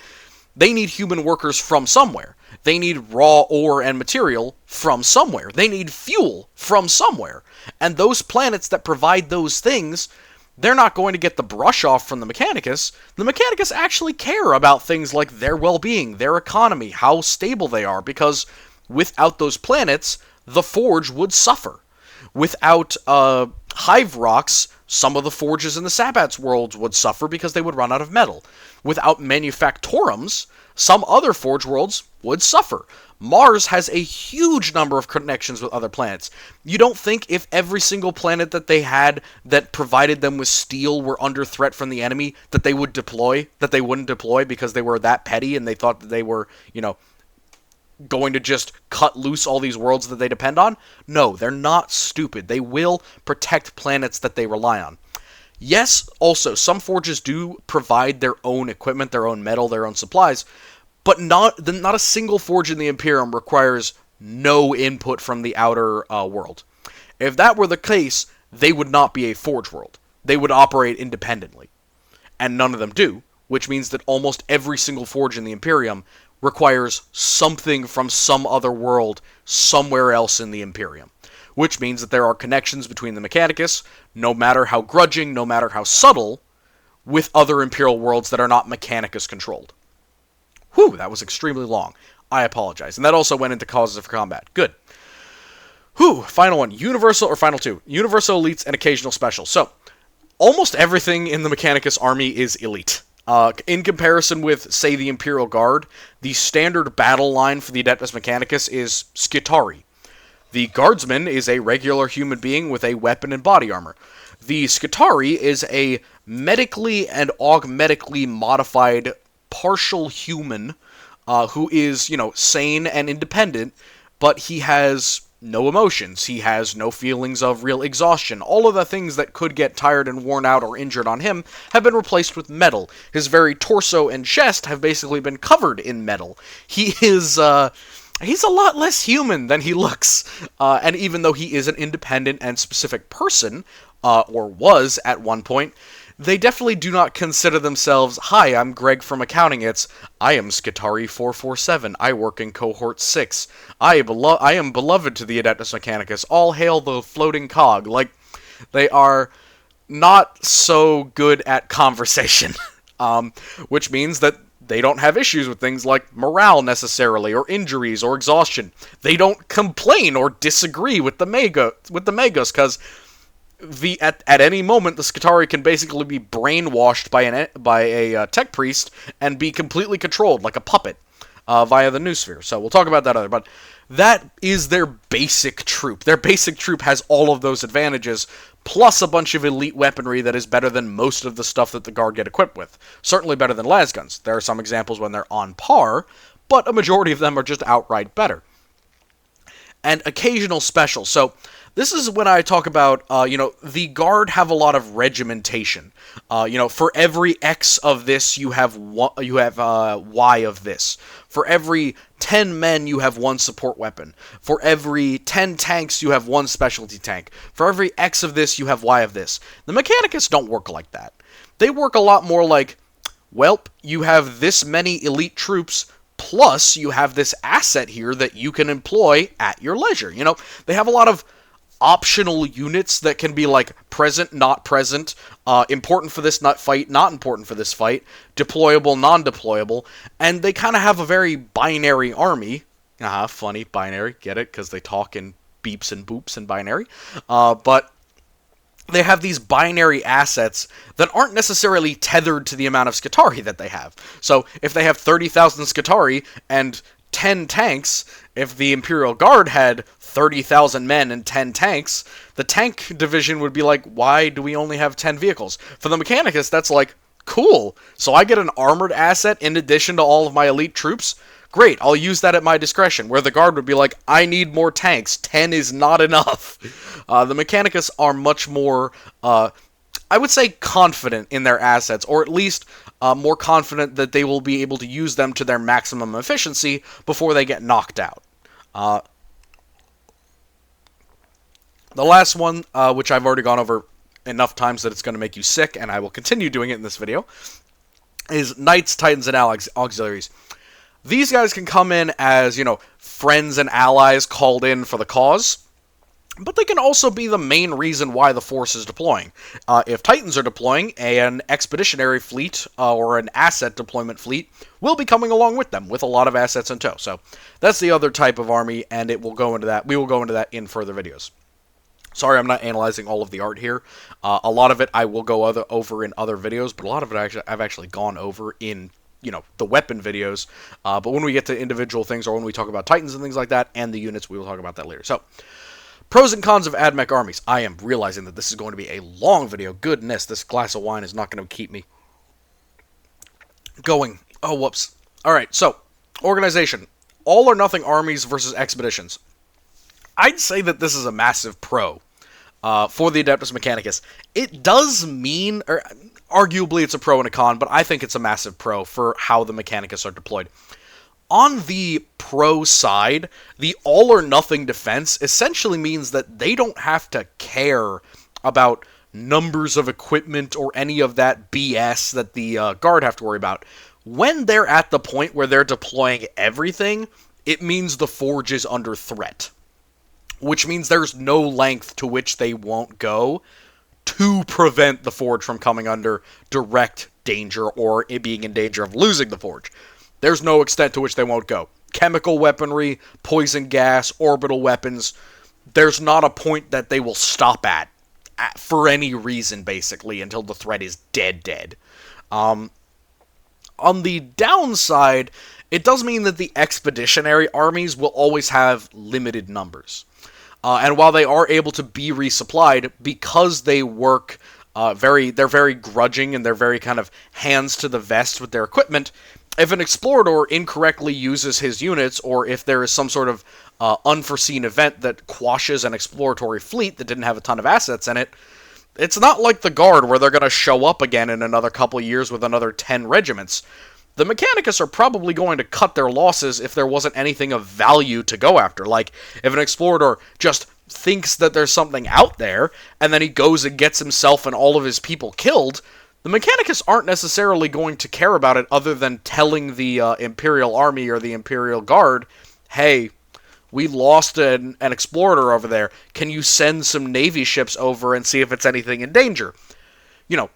S1: They need human workers from somewhere. They need raw ore and material from somewhere. They need fuel from somewhere. And those planets that provide those things, they're not going to get the brush off from the Mechanicus. The Mechanicus actually care about things like their well-being, their economy, how stable they are, because without those planets, the Forge would suffer. Without hive rocks, some of the forges in the Sabbat's worlds would suffer because they would run out of metal. Without manufactorums, some other forge worlds would suffer. Mars has a huge number of connections with other planets. You don't think if every single planet that they had that provided them with steel were under threat from the enemy, that they would deploy, that they wouldn't deploy because they were that petty and they thought that they were, going to just cut loose all these worlds that they depend on? No, they're not stupid. They will protect planets that they rely on. Yes, also, some forges do provide their own equipment, their own metal, their own supplies, but not a single forge in the Imperium requires no input from the outer world. If that were the case, they would not be a forge world. They would operate independently. And none of them do, which means that almost every single forge in the Imperium requires something from some other world somewhere else in the Imperium. Which means that there are connections between the Mechanicus, no matter how grudging, no matter how subtle, with other Imperial worlds that are not Mechanicus controlled. Whew, that was extremely long. I apologize. And that also went into causes of combat. Good. Whew, final one. Universal, or final two. Universal elites and occasional specials. So, almost everything in the Mechanicus army is elite. In comparison with, say, the Imperial Guard, the standard battle line for the Adeptus Mechanicus is Skitarii. The Guardsman is a regular human being with a weapon and body armor. The Skitarii is a medically and augmetically modified partial human who is, sane and independent, but he has no emotions. He has no feelings of real exhaustion. All of the things that could get tired and worn out or injured on him have been replaced with metal. His very torso and chest have basically been covered in metal. He is, he's a lot less human than he looks. And even though he is an independent and specific person, or was at one point, they definitely do not consider themselves, "Hi, I'm Greg from accounting." It's, "I am Skitarii 447. I work in cohort 6. I am beloved to the Adeptus Mechanicus. All hail the floating cog." Like, they are not so good at conversation. Which means that they don't have issues with things like morale necessarily, or injuries, or exhaustion. They don't complain or disagree with the Magos, because at any moment, the Skitarii can basically be brainwashed by a tech priest and be completely controlled, like a puppet, via the noosphere. So we'll talk about that other, but that is their basic troop. Their basic troop has all of those advantages, plus a bunch of elite weaponry that is better than most of the stuff that the Guard get equipped with. Certainly better than lasguns. There are some examples when they're on par, but a majority of them are just outright better. And occasional specials. So this is when I talk about, the Guard have a lot of regimentation. For every X of this, you have Y of this. For every 10 men, you have one support weapon. For every 10 tanks, you have one specialty tank. For every X of this, you have Y of this. The Mechanicus don't work like that. They work a lot more like, welp, you have this many elite troops, plus you have this asset here that you can employ at your leisure. They have a lot of optional units that can be like present, not present, important for this fight, not important for this fight, deployable, non-deployable, and they kind of have a very binary army. Funny, binary, get it? Because they talk in beeps and boops and binary. But they have these binary assets that aren't necessarily tethered to the amount of Skitarii that they have. So if they have 30,000 Skitarii and 10 tanks, if the Imperial Guard had 30,000 men and 10 tanks, the tank division would be like, why do we only have 10 vehicles? For the Mechanicus, that's like, cool, so I get an armored asset in addition to all of my elite troops? Great, I'll use that at my discretion. Where the Guard would be like, I need more tanks, 10 is not enough. The Mechanicus are much more, I would say, confident in their assets, or at least more confident that they will be able to use them to their maximum efficiency before they get knocked out. The last one, which I've already gone over enough times that it's going to make you sick, and I will continue doing it in this video, is Knights, Titans, and Auxiliaries. These guys can come in as, friends and allies called in for the cause, but they can also be the main reason why the force is deploying. If Titans are deploying, an expeditionary fleet or an asset deployment fleet will be coming along with them with a lot of assets in tow. So that's the other type of army, and it will go into that. We will go into that in further videos. Sorry, I'm not analyzing all of the art here. A lot of it I will go over in other videos, but a lot of it I've actually gone over in the weapon videos. But when we get to individual things, or when we talk about Titans and things like that, and the units, we will talk about that later. So, pros and cons of AdMech armies. I am realizing that this is going to be a long video. Goodness, this glass of wine is not going to keep me going. Oh, whoops. Alright, so, organization. All or nothing armies versus expeditions. I'd say that this is a massive pro for the Adeptus Mechanicus. It does mean, or arguably it's a pro and a con, but I think it's a massive pro for how the Mechanicus are deployed. On the pro side, the all-or-nothing defense essentially means that they don't have to care about numbers of equipment or any of that BS that the Guard have to worry about. When they're at the point where they're deploying everything, it means the Forge is under threat, which means there's no length to which they won't go to prevent the Forge from coming under direct danger or it being in danger of losing the Forge. There's no extent to which they won't go. Chemical weaponry, poison gas, orbital weapons, there's not a point that they will stop at for any reason, basically, until the threat is dead. On the downside, it does mean that the expeditionary armies will always have limited numbers. And while they are able to be resupplied, because they work they're very grudging and they're very kind of hands to the vest with their equipment, if an explorer incorrectly uses his units, or if there is some sort of unforeseen event that quashes an exploratory fleet that didn't have a ton of assets in it, it's not like the Guard where they're going to show up again in another couple of years with another 10 regiments. The Mechanicus are probably going to cut their losses if there wasn't anything of value to go after. Like, if an explorer just thinks that there's something out there, and then he goes and gets himself and all of his people killed, the Mechanicus aren't necessarily going to care about it other than telling the Imperial Army or the Imperial Guard, hey, we lost an explorer over there. Can you send some Navy ships over and see if it's anything in danger?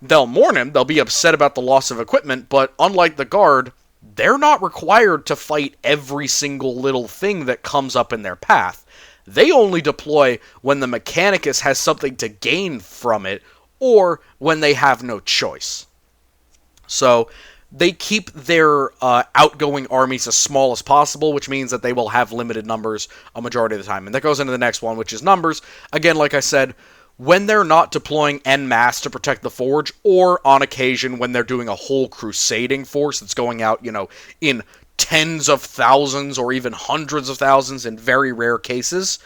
S1: They'll mourn him, they'll be upset about the loss of equipment, but unlike the Guard, they're not required to fight every single little thing that comes up in their path. They only deploy when the Mechanicus has something to gain from it, or when they have no choice. So, they keep their outgoing armies as small as possible, which means that they will have limited numbers a majority of the time. And that goes into the next one, which is numbers. Again, like I said, when they're not deploying en masse to protect the Forge, or on occasion when they're doing a whole crusading force that's going out, in tens of thousands or even hundreds of thousands in very rare cases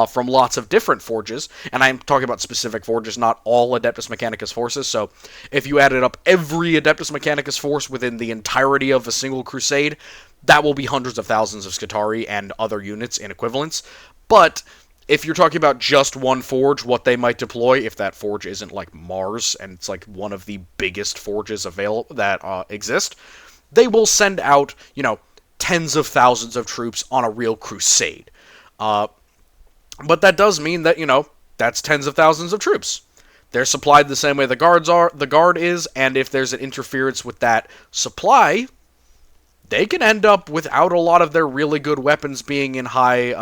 S1: from lots of different forges, and I'm talking about specific forges, not all Adeptus Mechanicus forces, so if you added up every Adeptus Mechanicus force within the entirety of a single crusade, that will be hundreds of thousands of Scutari and other units in equivalence, but if you're talking about just one forge, what they might deploy, if that forge isn't like Mars, and it's like one of the biggest forges available that exist, they will send out, tens of thousands of troops on a real crusade. But that does mean that, that's tens of thousands of troops. They're supplied the same way the Guard is, and if there's an interference with that supply, they can end up without a lot of their really good weapons being in high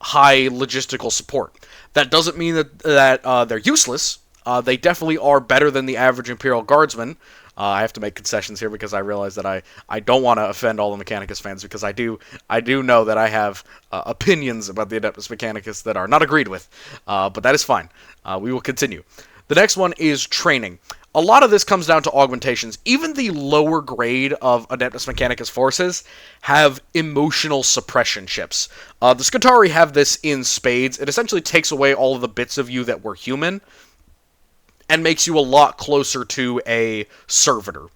S1: logistical support. That doesn't mean that they're useless. They definitely are better than the average Imperial Guardsman. I have to make concessions here because I realize that I don't want to offend all the Mechanicus fans, because I do know that I have opinions about the Adeptus Mechanicus that are not agreed with, but that is fine. We will continue. The next one is training. A lot of this comes down to augmentations. Even the lower grade of Adeptus Mechanicus forces have emotional suppression chips. The Scutari have this in spades. It essentially takes away all of the bits of you that were human and makes you a lot closer to a servitor.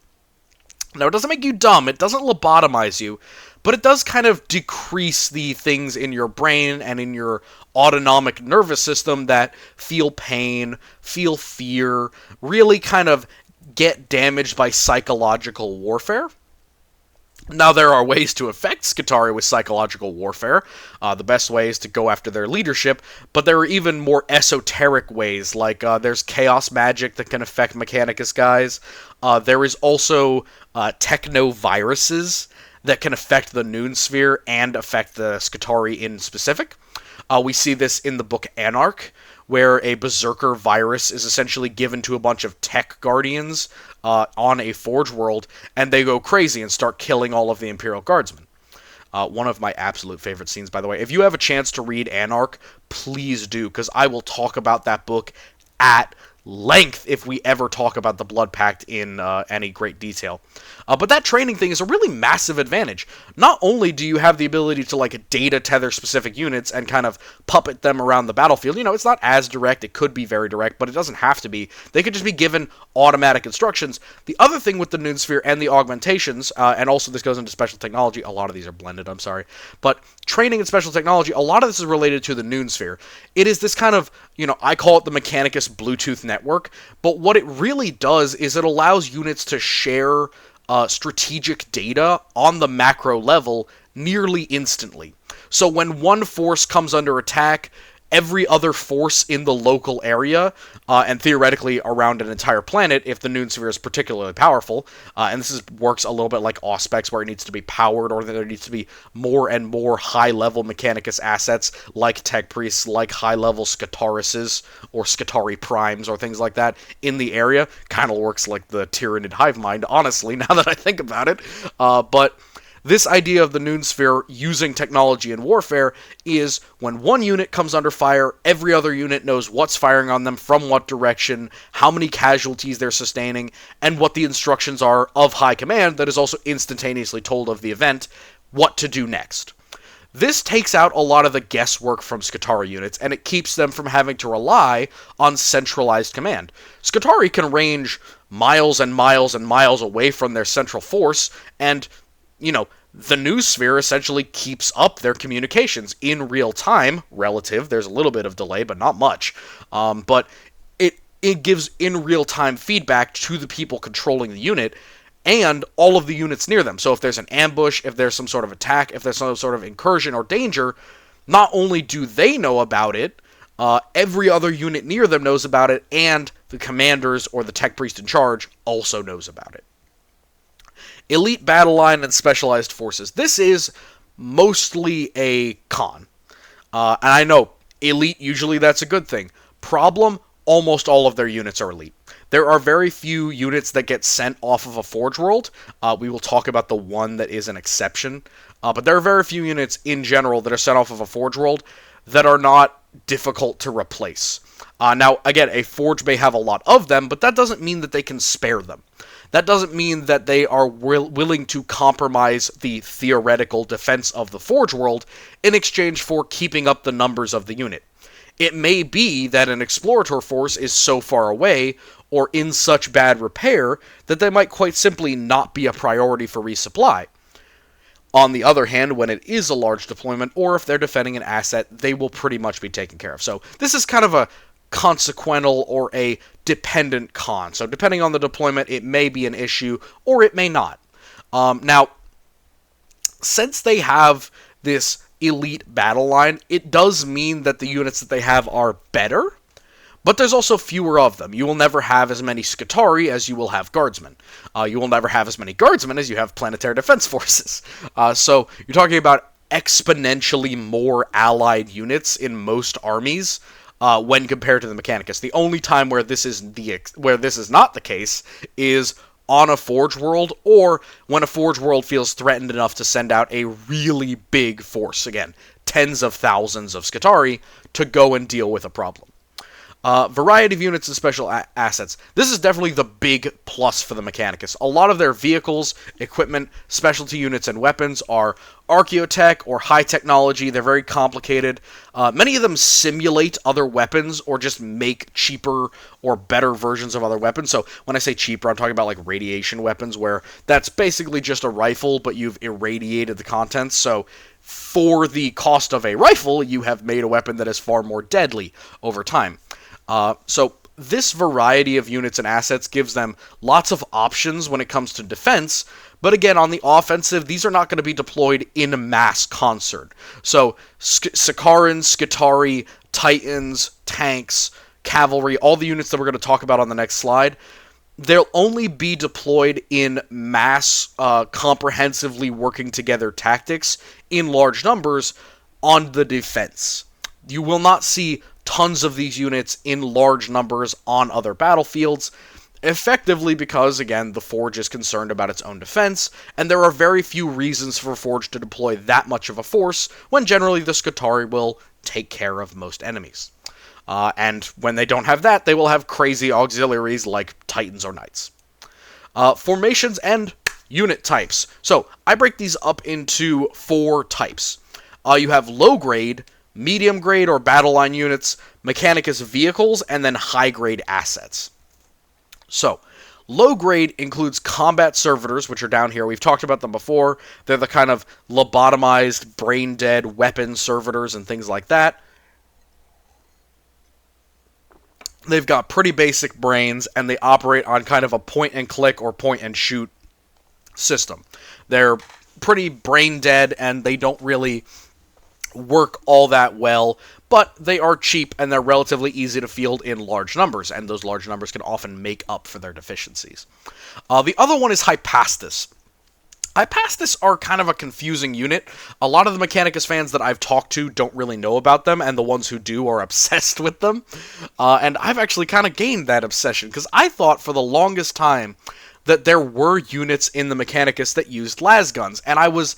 S1: Now, it doesn't make you dumb, it doesn't lobotomize you, but it does kind of decrease the things in your brain and in your autonomic nervous system that feel pain, feel fear, really kind of get damaged by psychological warfare. Now, there are ways to affect Skitarii with psychological warfare. The best way is to go after their leadership, but there are even more esoteric ways, like there's chaos magic that can affect Mechanicus guys. There is also techno-viruses that can affect the Noon Sphere and affect the Skitarii in specific. We see this in the book Anarch, where a Berserker virus is essentially given to a bunch of tech guardians on a Forge world, and they go crazy and start killing all of the Imperial Guardsmen. One of my absolute favorite scenes, by the way. If you have a chance to read Anarch, please do, because I will talk about that book at length if we ever talk about the Blood Pact in any great detail. But that training thing is a really massive advantage. Not only do you have the ability to like data tether specific units and kind of puppet them around the battlefield, it's not as direct, it could be very direct, but it doesn't have to be. They could just be given automatic instructions. The other thing with the Noon Sphere and the augmentations, and also this goes into special technology, a lot of these are blended, I'm sorry, but training and special technology, a lot of this is related to the Noon Sphere. It is this kind of, I call it the Mechanicus Bluetooth network, but what it really does is it allows units to share strategic data on the macro level nearly instantly. So when one force comes under attack, every other force in the local area, and theoretically around an entire planet if the Noon Sphere is particularly powerful, and this works a little bit like Auspex, where it needs to be powered, or there needs to be more and more high-level Mechanicus assets, like Tech Priests, like high-level Skitarises, or Skitarii Primes, or things like that, in the area. Kind of works like the Tyrannid Hive Mind, honestly, now that I think about it. But this idea of the Noon Sphere using technology in warfare is when one unit comes under fire, every other unit knows what's firing on them, from what direction, how many casualties they're sustaining, and what the instructions are of high command that is also instantaneously told of the event what to do next. This takes out a lot of the guesswork from Skitarii units, and it keeps them from having to rely on centralized command. Skitarii can range miles and miles and miles away from their central force, and the Noon Sphere essentially keeps up their communications in real time, relative. There's a little bit of delay, but not much. But it gives in real time feedback to the people controlling the unit and all of the units near them. So if there's an ambush, if there's some sort of attack, if there's some sort of incursion or danger, not only do they know about it, every other unit near them knows about it, and the commanders or the tech priest in charge also knows about it. Elite battle line and specialized forces. This is mostly a con. And I know, elite, usually that's a good thing. Problem, almost all of their units are elite. There are very few units that get sent off of a Forge world. We will talk about the one that is an exception. But there are very few units in general that are sent off of a Forge world that are not difficult to replace. Now, again, a Forge may have a lot of them, but that doesn't mean that they can spare them. That doesn't mean that they are willing to compromise the theoretical defense of the Forge world in exchange for keeping up the numbers of the unit. It may be that an Explorator force is so far away or in such bad repair that they might quite simply not be a priority for resupply. On the other hand, when it is a large deployment, or if they're defending an asset, they will pretty much be taken care of. So this is kind of a consequential or a dependent con. So depending on the deployment, it may be an issue or it may not. Now, since they have this elite battle line, it does mean that the units that they have are better, but there's also fewer of them. You will never have as many Skitarii as you will have Guardsmen. You will never have as many Guardsmen as you have Planetary Defense Forces. So you're talking about exponentially more allied units in most armies when compared to the Mechanicus. The only time where this is not the case is on a Forge world, or when a Forge world feels threatened enough to send out a really big force, again, tens of thousands of Skitarii, to go and deal with a problem. Variety of units and special assets. This is definitely the big plus for the Mechanicus. A lot of their vehicles, equipment, specialty units, and weapons are archaeotech or high technology. They're very complicated. Many of them simulate other weapons or just make cheaper or better versions of other weapons. So when I say cheaper, I'm talking about like radiation weapons, where that's basically just a rifle, but you've irradiated the contents. So for the cost of a rifle, you have made a weapon that is far more deadly over time. So this variety of units and assets gives them lots of options when it comes to defense, but again, on the offensive, these are not going to be deployed in mass concert. So, Sicarans, Skitarii, Titans, tanks, cavalry, all the units that we're going to talk about on the next slide, they'll only be deployed in mass, comprehensively working together tactics in large numbers on the defense. You will not see tons of these units in large numbers on other battlefields, effectively because, again, the Forge is concerned about its own defense, and there are very few reasons for Forge to deploy that much of a force, when generally the Skitarii will take care of most enemies. And when they don't have that, they will have crazy auxiliaries like Titans or Knights. Formations and unit types. So, I break these up into 4 types. You have low grade, medium grade or battle line units, Mechanicus vehicles, and then high grade assets. So, low grade includes combat servitors, which are down here. We've talked about them before. They're the kind of lobotomized, brain-dead weapon servitors and things like that. They've got pretty basic brains, and they operate on kind of a point-and-click or point-and-shoot system. They're pretty brain-dead, and they don't really work all that well, but they are cheap and they're relatively easy to field in large numbers, and those large numbers can often make up for their deficiencies. The other one is Hypastus. Hypastus are kind of a confusing unit. A lot of the Mechanicus fans that I've talked to don't really know about them, and the ones who do are obsessed with them. And I've actually kind of gained that obsession, because I thought for the longest time that there were units in the Mechanicus that used lasguns, and I was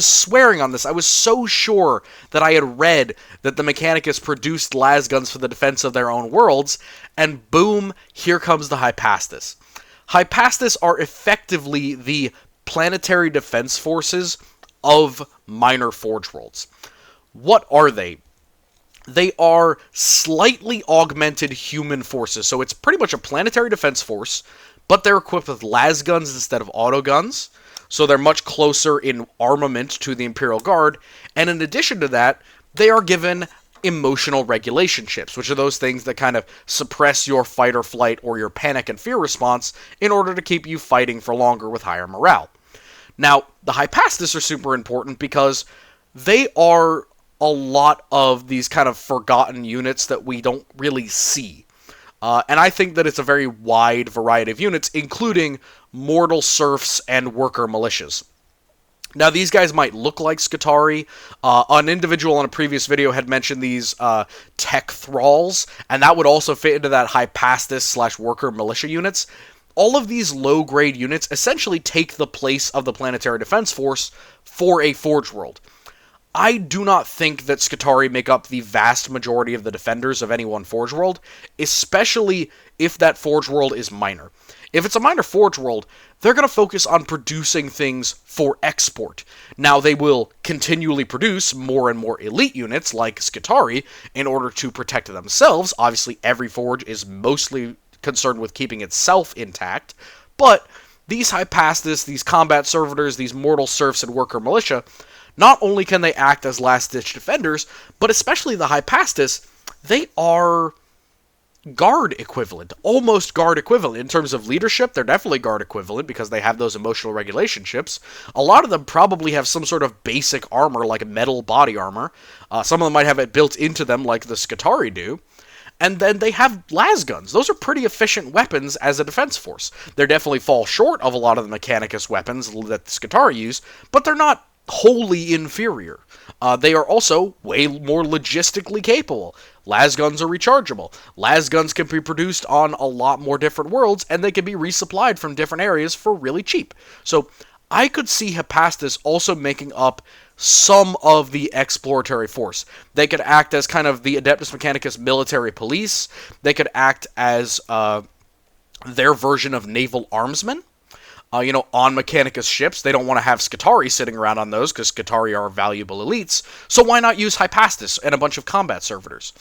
S1: swearing on this. I was so sure that I had read that the Mechanicus produced lasguns for the defense of their own worlds, and boom, here comes the Hypastus. Hypastus are effectively the planetary defense forces of minor Forge worlds. What are they? They are slightly augmented human forces, so it's pretty much a planetary defense force, but they're equipped with lasguns instead of autoguns. So they're much closer in armament to the Imperial Guard, and in addition to that, they are given emotional regulation chips, which are those things that kind of suppress your fight or flight or your panic and fear response in order to keep you fighting for longer with higher morale. Now, the Hypastus are super important because they are a lot of these kind of forgotten units that we don't really see. And I think that it's a very wide variety of units, including mortal serfs and worker militias. Now, these guys might look like Skitarii. An individual in a previous video had mentioned these tech thralls, and that would also fit into that Hypastus/worker militia units. All of these low-grade units essentially take the place of the Planetary Defense Force for a Forge world. I do not think that Skitarii make up the vast majority of the defenders of any one Forge world, especially if that Forge world is minor. If it's a minor Forge world, they're going to focus on producing things for export. Now, they will continually produce more and more elite units, like Skitarii, in order to protect themselves. Obviously, every Forge is mostly concerned with keeping itself intact, but these Hypastus, these combat servitors, these mortal serfs and worker militia, not only can they act as last-ditch defenders, but especially the Hypastus, they are guard equivalent, almost guard equivalent. In terms of leadership, they're definitely guard equivalent because they have those emotional regulation chips. A lot of them probably have some sort of basic armor, like metal body armor. Some of them might have it built into them like the Skitarii do. And then they have lasguns. Those are pretty efficient weapons as a defense force. They definitely fall short of a lot of the Mechanicus weapons that the Skitarii use, but they're not wholly inferior. They are also way more logistically capable. Lasguns are rechargeable. Lasguns can be produced on a lot more different worlds, and they can be resupplied from different areas for really cheap. So I could see Hypastus also making up some of the exploratory force. They could act as kind of the Adeptus Mechanicus military police. They could act as their version of naval armsmen. On Mechanicus ships. They don't want to have Skitarii sitting around on those, because Skitarii are valuable elites. So why not use Hypastus and a bunch of combat servitors?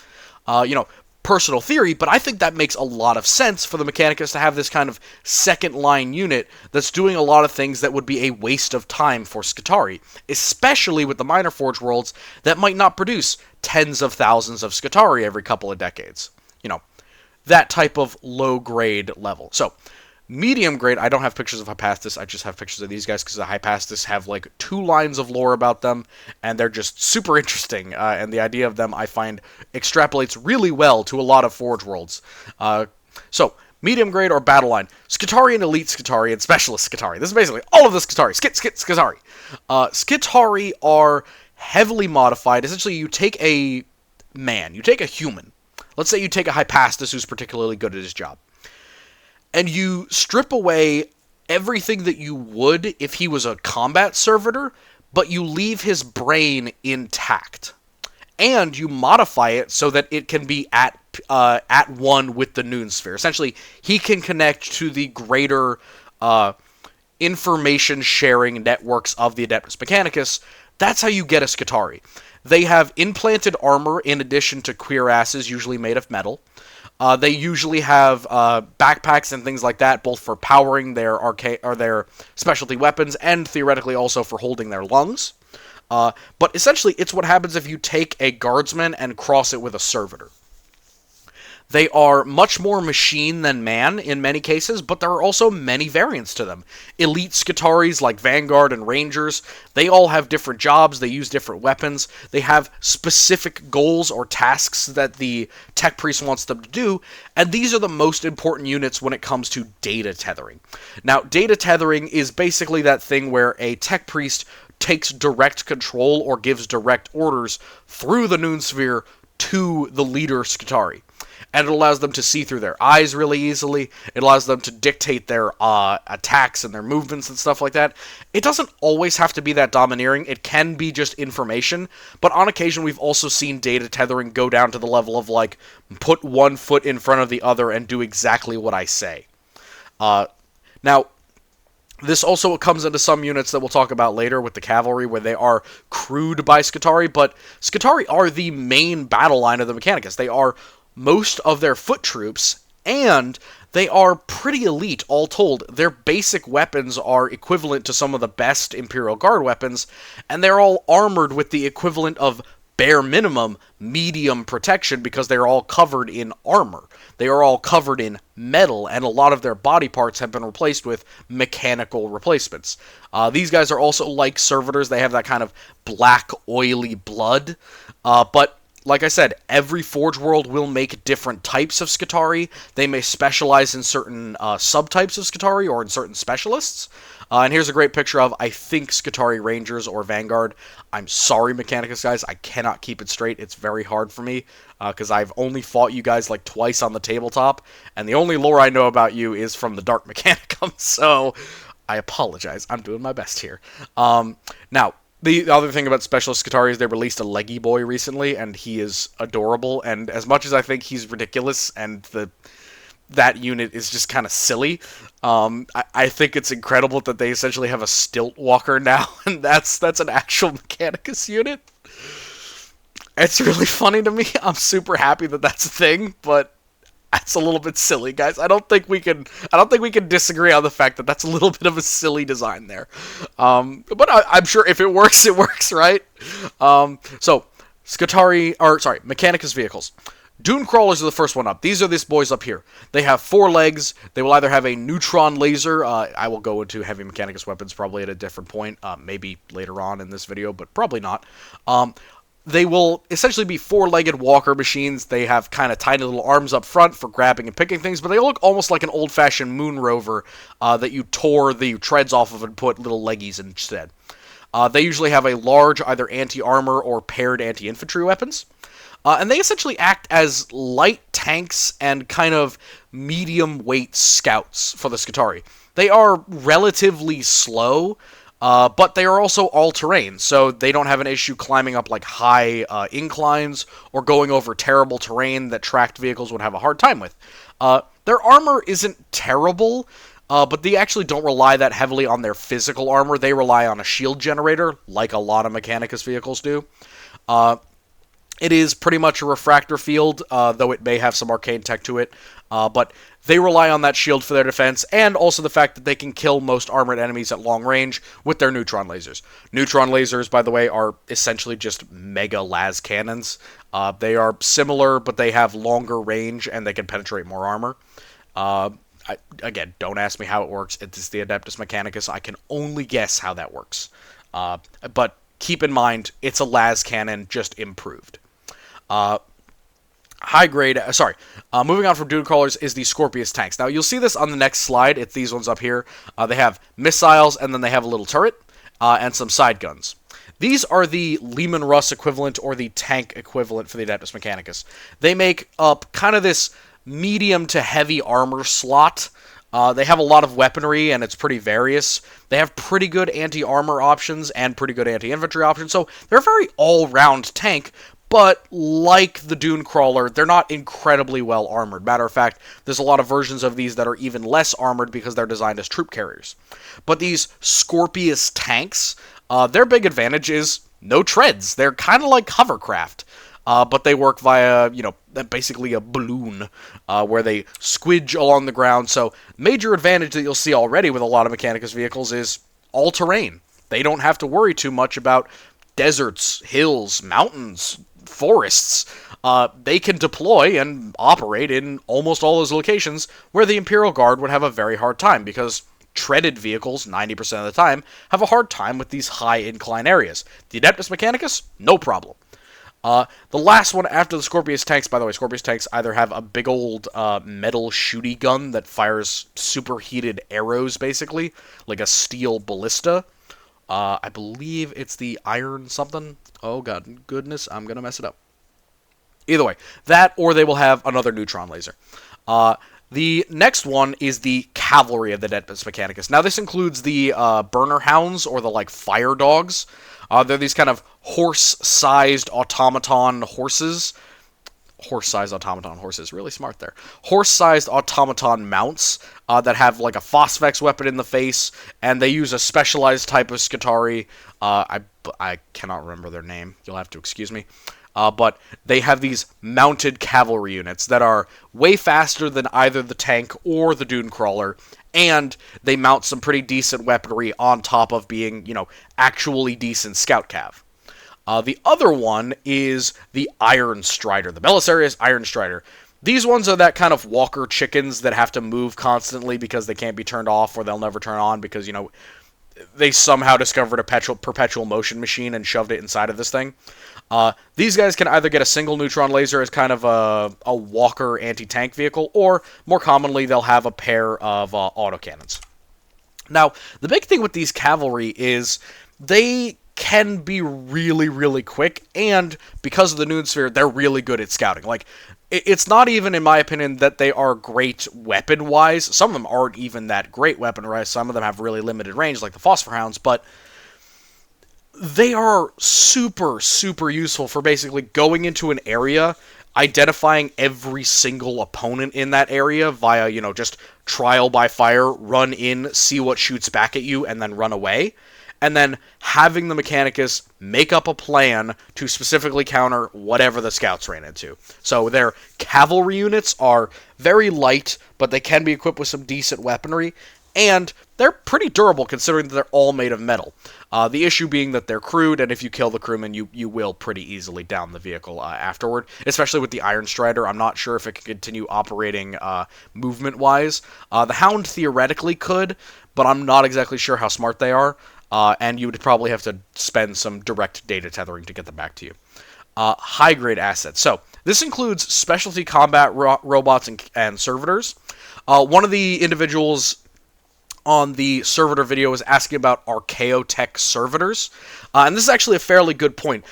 S1: Personal theory, but I think that makes a lot of sense for the Mechanicus to have this kind of second-line unit that's doing a lot of things that would be a waste of time for Skitarii, especially with the minor Forge worlds that might not produce tens of thousands of Skitarii every couple of decades. that type of low-grade level. So, medium grade, I don't have pictures of Hypatis, I just have pictures of these guys because the Hypatis have like 2 lines of lore about them, and they're just super interesting, and the idea of them I find extrapolates really well to a lot of Forge Worlds. So, medium grade or battle line. Skitarii and Elite Skitarii and Specialist Skitarii. This is basically all of the Skitarii. Skitarii. Skitarii are heavily modified. Essentially, you take a man, you take a human. Let's say you take a Hypatis who's particularly good at his job. And you strip away everything that you would if he was a combat servitor, but you leave his brain intact. And you modify it so that it can be at one with the Noon Sphere. Essentially, he can connect to the greater information-sharing networks of the Adeptus Mechanicus. That's how you get a Skitarii. They have implanted armor in addition to cuirasses, usually made of metal. They usually have backpacks and things like that, both for powering their their specialty weapons and theoretically also for holding their lungs. But essentially, it's what happens if you take a guardsman and cross it with a servitor. They are much more machine than man in many cases, but there are also many variants to them. Elite Skitaris like Vanguard and Rangers, they all have different jobs, they use different weapons, they have specific goals or tasks that the Tech Priest wants them to do, and these are the most important units when it comes to data tethering. Now, data tethering is basically that thing where a Tech Priest takes direct control or gives direct orders through the Noon Sphere to the leader Skitarii. And it allows them to see through their eyes really easily. It allows them to dictate their attacks and their movements and stuff like that. It doesn't always have to be that domineering. It can be just information. But on occasion, we've also seen data tethering go down to the level of, like, put one foot in front of the other and do exactly what I say. Now, this also comes into some units that we'll talk about later with the cavalry, where they are crewed by Skitarii, but Skitarii are the main battle line of the Mechanicus. They are most of their foot troops, and they are pretty elite, all told. Their basic weapons are equivalent to some of the best Imperial Guard weapons, and they're all armored with the equivalent of bare minimum medium protection because they're all covered in armor. They are all covered in metal, and a lot of their body parts have been replaced with mechanical replacements. These guys are also like servitors. They have that kind of black, oily blood, but like I said, every Forge World will make different types of Skitarii. They may specialize in certain subtypes of Skitarii or in certain specialists. And here's a great picture of, I think, Skitarii Rangers or Vanguard. I'm sorry, Mechanicus guys, I cannot keep it straight. It's very hard for me, because I've only fought you guys like twice on the tabletop, and the only lore I know about you is from the Dark Mechanicum, so I apologize. I'm doing my best here. Now, the other thing about Specialist Skitarii is they released a leggy boy recently, and he is adorable, and as much as I think he's ridiculous, and that unit is just kind of silly, I think it's incredible that they essentially have a stilt walker now, and that's an actual Mechanicus unit. It's really funny to me. I'm super happy that that's a thing, but that's a little bit silly, guys. I don't think we can disagree on the fact that that's a little bit of a silly design there. But I'm sure if it works, it works, right? So, Mechanicus vehicles. Dune Crawlers are the first one up. These are these boys up here. They have 4 legs. They will either have a neutron laser. I will go into heavy Mechanicus weapons probably at a different point, maybe later on in this video, but probably not. They will essentially be 4-legged walker machines. They have kind of tiny little arms up front for grabbing and picking things, but they look almost like an old-fashioned moon rover that you tore the treads off of and put little leggies instead. They usually have a large either anti-armor or paired anti-infantry weapons. And they essentially act as light tanks and kind of medium-weight scouts for the Skitarii. They are relatively slow, but they are also all-terrain, so they don't have an issue climbing up like high inclines or going over terrible terrain that tracked vehicles would have a hard time with. Their armor isn't terrible, but they actually don't rely that heavily on their physical armor. They rely on a shield generator, like a lot of Mechanicus vehicles do. It is pretty much a refractor field, though it may have some arcane tech to it. But they rely on that shield for their defense, and also the fact that they can kill most armored enemies at long range with their neutron lasers. Neutron lasers, by the way, are essentially just mega las cannons. They are similar, but they have longer range, and they can penetrate more armor. Again, don't ask me how it works. It's the Adeptus Mechanicus. I can only guess how that works. But keep in mind, it's a las cannon, just improved. High grade, moving on from Dune Crawlers is the Scorpius tanks. Now, you'll see this on the next slide. It's these ones up here. They have missiles, and then they have a little turret, and some side guns. These are the Lehman Russ equivalent, or the tank equivalent for the Adeptus Mechanicus. They make up kind of this medium to heavy armor slot. They have a lot of weaponry, and it's pretty various. They have pretty good anti-armor options and pretty good anti-infantry options, so they're a very all-round tank. But like the Dune Crawler, they're not incredibly well armored. Matter of fact, there's a lot of versions of these that are even less armored because they're designed as troop carriers. But these Scorpius tanks, their big advantage is no treads. They're kind of like hovercraft. But they work via, basically a balloon, where they squidge along the ground. So, major advantage that you'll see already with a lot of Mechanicus vehicles is all-terrain. They don't have to worry too much about deserts, hills, mountains, forests. They can deploy and operate in almost all those locations where the Imperial Guard would have a very hard time, because treaded vehicles, 90% of the time, have a hard time with these high incline areas. The Adeptus Mechanicus, no problem. The last one after the Scorpius tanks, by the way, Scorpius tanks either have a big old metal shooty gun that fires superheated arrows, basically, like a steel ballista. I believe it's the iron something. Oh, goodness, I'm going to mess it up. Either way, that or they will have another neutron laser. The next one is the cavalry of the Adeptus Mechanicus. Now, this includes the burner hounds, or the, fire dogs. They're these kind of horse-sized automaton horses. Horse-sized automaton horses. Really smart there. Horse-sized automaton mounts that have, a Phosphex weapon in the face, and they use a specialized type of Skitarii. I cannot remember their name. You'll have to excuse me. But they have these mounted cavalry units that are way faster than either the tank or the Dune Crawler, and they mount some pretty decent weaponry on top of being, actually decent scout cav. The other one is the Iron Strider, the Belisarius Iron Strider. These ones are that kind of walker chickens that have to move constantly because they can't be turned off, or they'll never turn on because, they somehow discovered a perpetual motion machine and shoved it inside of this thing. These guys can either get a single neutron laser as kind of a walker anti-tank vehicle, or more commonly they'll have a pair of autocannons. Now, the big thing with these cavalry is they can be really, really quick, and because of the Noon Sphere, they're really good at scouting. It's not even, in my opinion, that they are great weapon-wise. Some of them aren't even that great weapon-wise. Some of them have really limited range, like the Phosphor Hounds, but they are super, super useful for basically going into an area, identifying every single opponent in that area via, just trial by fire, run in, see what shoots back at you, and then run away. And then having the Mechanicus make up a plan to specifically counter whatever the scouts ran into. So their cavalry units are very light, but they can be equipped with some decent weaponry, and they're pretty durable considering that they're all made of metal. The issue being that they're crewed, and if you kill the crewman, you will pretty easily down the vehicle afterward, especially with the Iron Strider. I'm not sure if it can continue operating movement-wise. The Hound theoretically could, but I'm not exactly sure how smart they are. And you would probably have to spend some direct data tethering to get them back to you. High-grade assets. So, this includes specialty combat robots and servitors. One of the individuals on the servitor video was asking about Archaeotech servitors. And this is actually a fairly good point.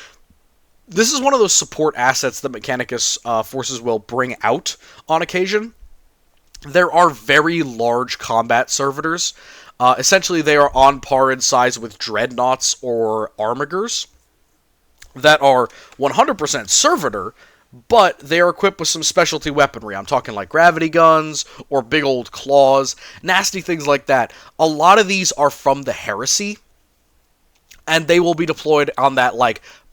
S1: This is one of those support assets that Mechanicus forces will bring out on occasion. There are very large combat servitors. Essentially, they are on par in size with dreadnoughts or armigers that are 100% servitor, but they are equipped with some specialty weaponry. I'm talking like gravity guns or big old claws, nasty things like that. A lot of these are from the Heresy, and they will be deployed on that,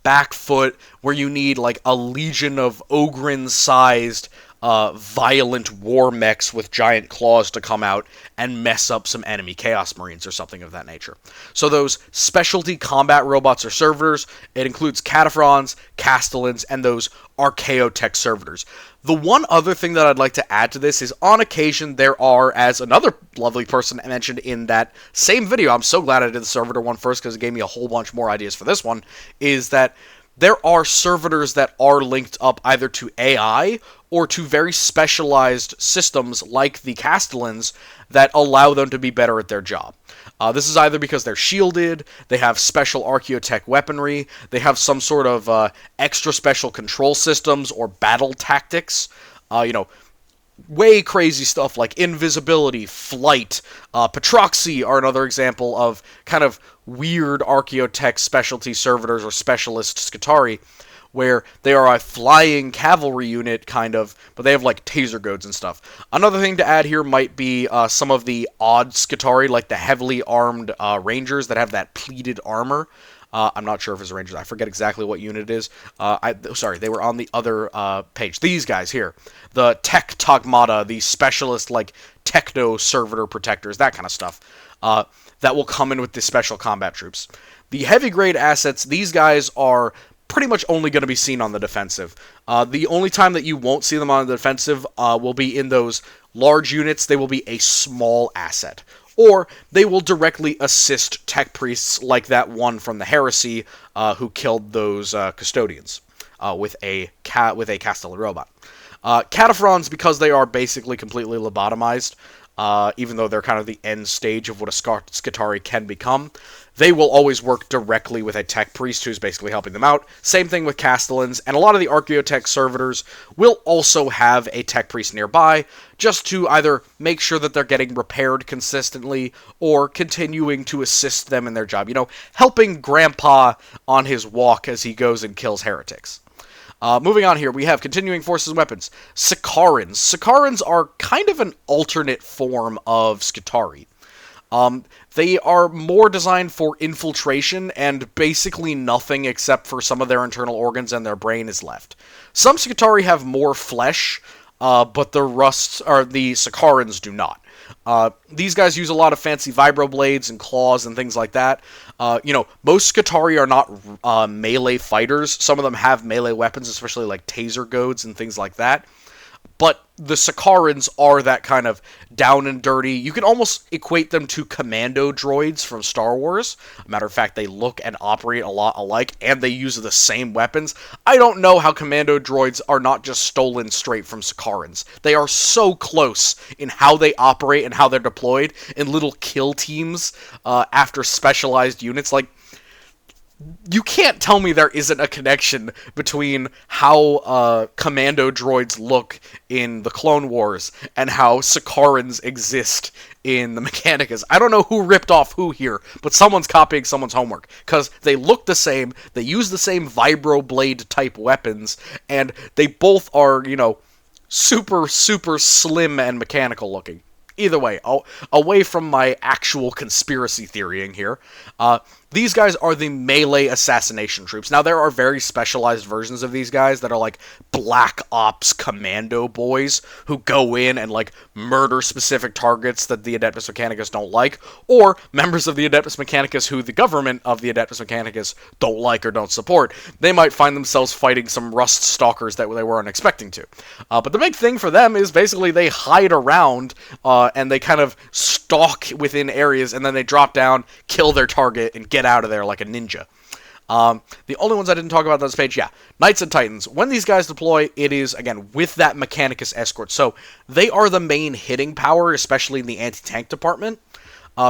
S1: back foot, where you need like a legion of Ogryn-sized violent war mechs with giant claws to come out and mess up some enemy Chaos Marines or something of that nature. So those specialty combat robots or servitors, it includes Cataphrons, Castellans, and those Archaeotech servitors. The one other thing that I'd like to add to this is on occasion there are, as another lovely person mentioned in that same video, I'm so glad I did the servitor one first because it gave me a whole bunch more ideas for this one, is that there are servitors that are linked up either to AI or to very specialized systems like the Castellans that allow them to be better at their job. This is either because they're shielded, they have special Archaeotech weaponry, they have some sort of extra special control systems or battle tactics, way crazy stuff like invisibility, flight, Patroxy are another example of kind of weird Archaeotech specialty servitors or specialist Skitarii, where they are a flying cavalry unit, kind of, but they have, like, taser goads and stuff. Another thing to add here might be some of the odd Skitarii, like the heavily armed Rangers that have that pleated armor. I'm not sure if it's a Rangers. I forget exactly what unit it is. Sorry, they were on the other page. These guys here. The Tech Togmata, the specialist, like, Techno Servitor Protectors, that kind of stuff. That will come in with the special combat troops. The heavy grade assets, these guys are pretty much only going to be seen on the defensive. The only time that you won't see them on the defensive will be in those large units. They will be a small asset. Or they will directly assist tech priests like that one from the Heresy who killed those custodians with a Castellan robot. Cataphrons, because they are basically completely lobotomized, even though they're kind of the end stage of what a Skitarii can become, they will always work directly with a tech priest who's basically helping them out. Same thing with Castellans, and a lot of the Archaeotech servitors will also have a tech priest nearby, just to either make sure that they're getting repaired consistently, or continuing to assist them in their job. Helping Grandpa on his walk as he goes and kills heretics. Moving on here, we have continuing forces and weapons. Sicarans. Sicarans are kind of an alternate form of Skitarii. They are more designed for infiltration, and basically nothing except for some of their internal organs and their brain is left. Some Skitarii have more flesh, but the Sicarans do not. These guys use a lot of fancy vibroblades and claws and things like that. Most Skitarii are not melee fighters. Some of them have melee weapons, especially like taser goads and things like that. But the Sicarans are that kind of down and dirty. You can almost equate them to commando droids from Star Wars. Matter of fact, they look and operate a lot alike, and they use the same weapons. I don't know how commando droids are not just stolen straight from Sicarans. They are so close in how they operate and how they're deployed in little kill teams after specialized units. Like, you can't tell me there isn't a connection between how commando droids look in the Clone Wars and how Sicarans exist in the Mechanicus. I don't know who ripped off who here, but someone's copying someone's homework, because they look the same, they use the same vibroblade type weapons, and they both are, super, super slim and mechanical looking. Either way, away from my actual conspiracy theorying here, these guys are the melee assassination troops. Now, there are very specialized versions of these guys that are like Black Ops commando boys who go in and like murder specific targets that the Adeptus Mechanicus don't like, or members of the Adeptus Mechanicus who the government of the Adeptus Mechanicus don't like or don't support. They might find themselves fighting some Rust Stalkers that they weren't expecting to. But the big thing for them is basically they hide around and they kind of stalk within areas, and then they drop down, kill their target, and get out of there like a ninja. The only ones I didn't talk about on this page, Knights and Titans. When these guys deploy, it is, again, with that Mechanicus escort. So they are the main hitting power, especially in the anti-tank department,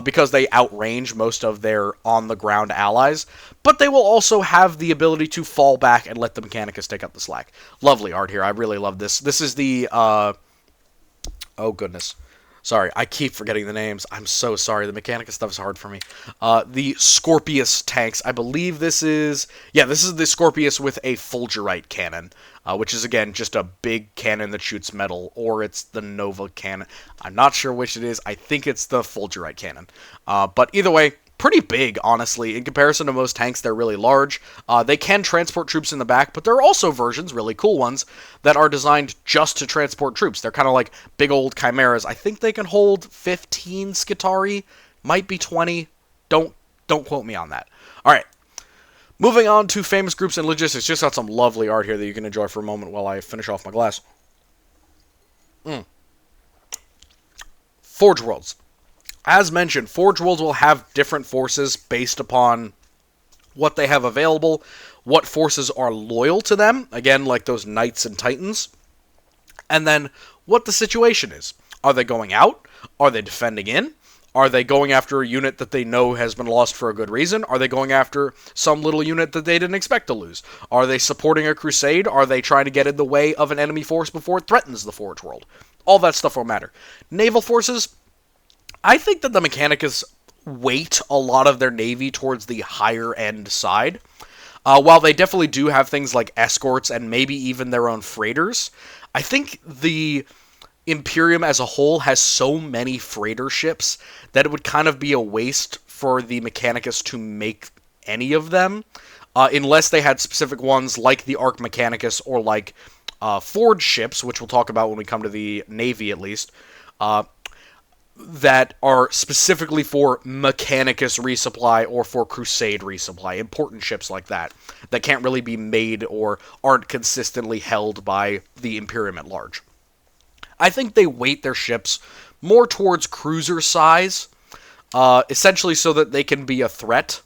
S1: because they outrange most of their on-the-ground allies. But they will also have the ability to fall back and let the Mechanicus take up the slack. Lovely art here. I really love this. This is the... oh, goodness. Sorry, I keep forgetting the names. I'm so sorry. The Mechanicus stuff is hard for me. The Scorpius tanks. I believe this is... Yeah, this is the Scorpius with a Fulgurite cannon, which is, again, just a big cannon that shoots metal, or it's the Nova cannon. I'm not sure which it is. I think it's the Fulgurite cannon. But either way, pretty big, honestly. In comparison to most tanks, they're really large. They can transport troops in the back, but there are also versions, really cool ones, that are designed just to transport troops. They're kind of like big old chimeras. I think they can hold 15 Skitarii, might be 20. Don't quote me on that. All right. Moving on to famous groups and logistics. Just got some lovely art here that you can enjoy for a moment while I finish off my glass. Forge Worlds. As mentioned, Forge Worlds will have different forces based upon what they have available, what forces are loyal to them, again, like those Knights and Titans, and then what the situation is. Are they going out? Are they defending in? Are they going after a unit that they know has been lost for a good reason? Are they going after some little unit that they didn't expect to lose? Are they supporting a crusade? Are they trying to get in the way of an enemy force before it threatens the Forge World? All that stuff will matter. Naval forces, I think that the Mechanicus weight a lot of their navy towards the higher end side. While they definitely do have things like escorts and maybe even their own freighters, I think the Imperium as a whole has so many freighter ships that it would kind of be a waste for the Mechanicus to make any of them, unless they had specific ones like the Arch Mechanicus or like Forge ships, which we'll talk about when we come to the Navy at least, that are specifically for Mechanicus resupply or for Crusade resupply. Important ships like that can't really be made or aren't consistently held by the Imperium at large. I think they weight their ships more towards cruiser size, essentially so that they can be a threat.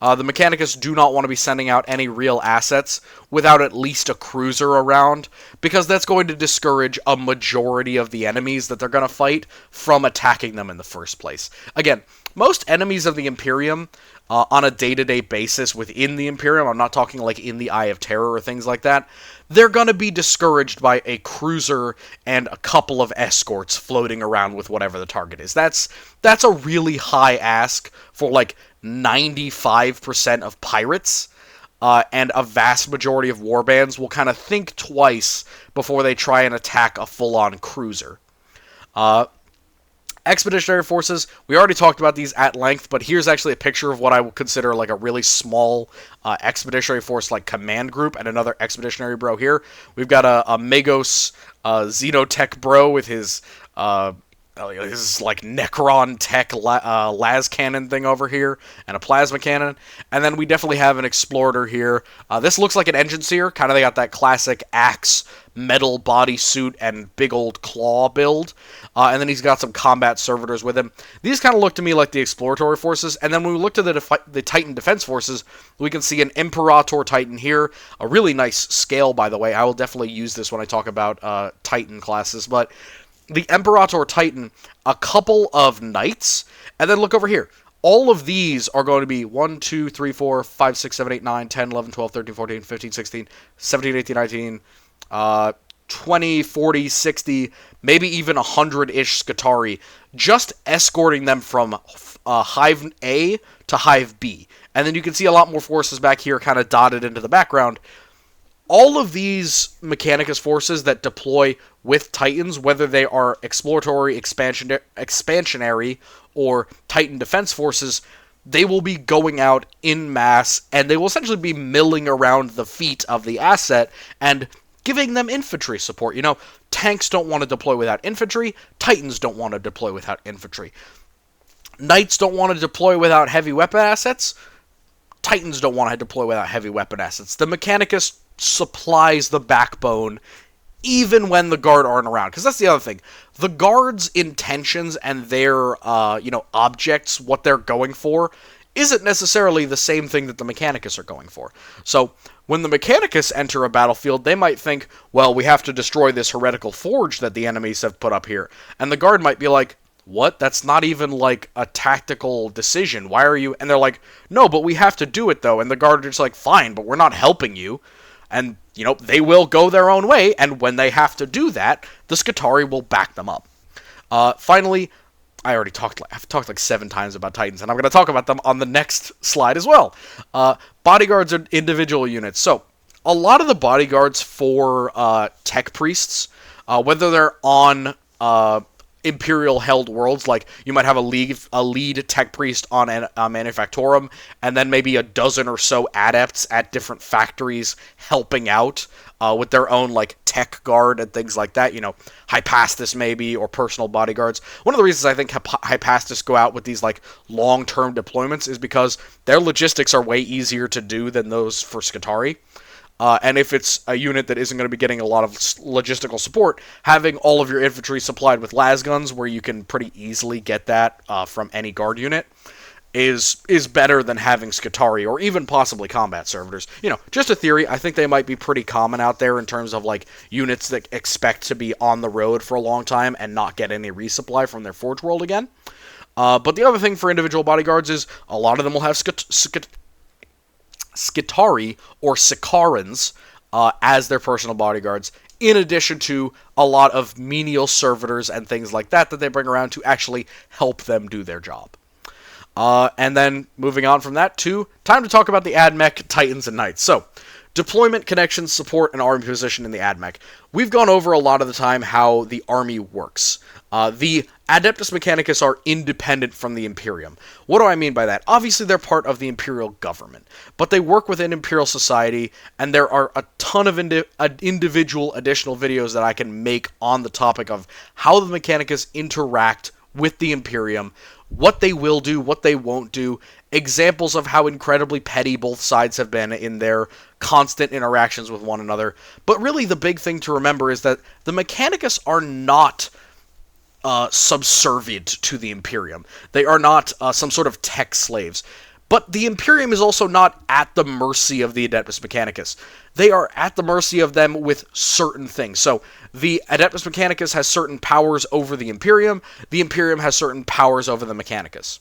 S1: The Mechanicus do not want to be sending out any real assets without at least a cruiser around, because that's going to discourage a majority of the enemies that they're going to fight from attacking them in the first place. Again, most enemies of the Imperium, on a day-to-day basis within the Imperium, I'm not talking like in the Eye of Terror or things like that, they're going to be discouraged by a cruiser and a couple of escorts floating around with whatever the target is. That's a really high ask for like 95% of pirates, and a vast majority of warbands will kind of think twice before they try and attack a full-on cruiser. Expeditionary forces, we already talked about these at length, but here's actually a picture of what I would consider like a really small expeditionary force like command group, and another expeditionary bro here. We've got a Magos Xenotech bro with his like Necron tech las cannon thing over here, and a plasma cannon. And then we definitely have an explorer here. This looks like an engine seer. Kind of they got that classic axe, metal bodysuit, and big old claw build. And then he's got some combat servitors with him. These kind of look to me like the exploratory forces. And then when we look to the Titan defense forces, we can see an Imperator Titan here. A really nice scale, by the way. I will definitely use this when I talk about Titan classes. But the Imperator Titan, a couple of Knights, and then look over here. All of these are going to be 1, 2, 3, 4, 5, 6, 7, 8, 9, 10, 11, 12, 13, 14, 15, 16, 17, 18, 19, 20, 40, 60, maybe even 100-ish Skitarii, just escorting them from Hive A to Hive B. And then you can see a lot more forces back here kind of dotted into the background. All of these Mechanicus forces that deploy with Titans, whether they are exploratory, expansionary, or Titan defense forces, they will be going out in mass, and they will essentially be milling around the feet of the asset and giving them infantry support. You know, tanks don't want to deploy without infantry. Titans don't want to deploy without infantry. Knights don't want to deploy without heavy weapon assets. Titans don't want to deploy without heavy weapon assets. The Mechanicus supplies the backbone even when the Guard aren't around. Because that's the other thing. The Guard's intentions and their, objects, what they're going for, isn't necessarily the same thing that the Mechanicus are going for. So, when the Mechanicus enter a battlefield, they might think, well, we have to destroy this heretical forge that the enemies have put up here. And the Guard might be like, what? That's not even, like, a tactical decision. Why are you... And they're like, no, but we have to do it, though. And the Guard are just like, fine, but we're not helping you. And, they will go their own way, and when they have to do that, the Skitarii will back them up. Finally, I've talked like 7 times about Titans, and I'm going to talk about them on the next slide as well. Bodyguards are individual units. So, a lot of the bodyguards for tech priests, whether they're on Imperial-held worlds. Like, you might have a lead tech priest on a Manufactorum, and then maybe a dozen or so adepts at different factories helping out with their own, like, tech guard and things like that. You know, Hypastus maybe, or personal bodyguards. One of the reasons I think Hypastus go out with these, like, long-term deployments is because their logistics are way easier to do than those for Skitarii. And if it's a unit that isn't going to be getting a lot of logistical support, having all of your infantry supplied with lasguns, where you can pretty easily get that from any guard unit, is better than having Skitarii, or even possibly combat servitors. You know, just a theory. I think they might be pretty common out there in terms of, like, units that expect to be on the road for a long time and not get any resupply from their Forge World again. But the other thing for individual bodyguards is a lot of them will have Skitarii or Sicarans as their personal bodyguards, in addition to a lot of menial servitors and things like that they bring around to actually help them do their job. And then, moving on from that to, time to talk about the AdMech, Titans, and Knights. So, deployment, connections, support, and army position in the AdMech. We've gone over a lot of the time how the army works. The Adeptus Mechanicus are independent from the Imperium. What do I mean by that? Obviously, they're part of the Imperial government, but they work within Imperial society, and there are a ton of individual additional videos that I can make on the topic of how the Mechanicus interact with the Imperium, what they will do, what they won't do, examples of how incredibly petty both sides have been in their constant interactions with one another. But really the big thing to remember is that the Mechanicus are not subservient to the Imperium. They are not some sort of tech slaves. But the Imperium is also not at the mercy of the Adeptus Mechanicus. They are at the mercy of them with certain things. So, the Adeptus Mechanicus has certain powers over the Imperium has certain powers over the Mechanicus.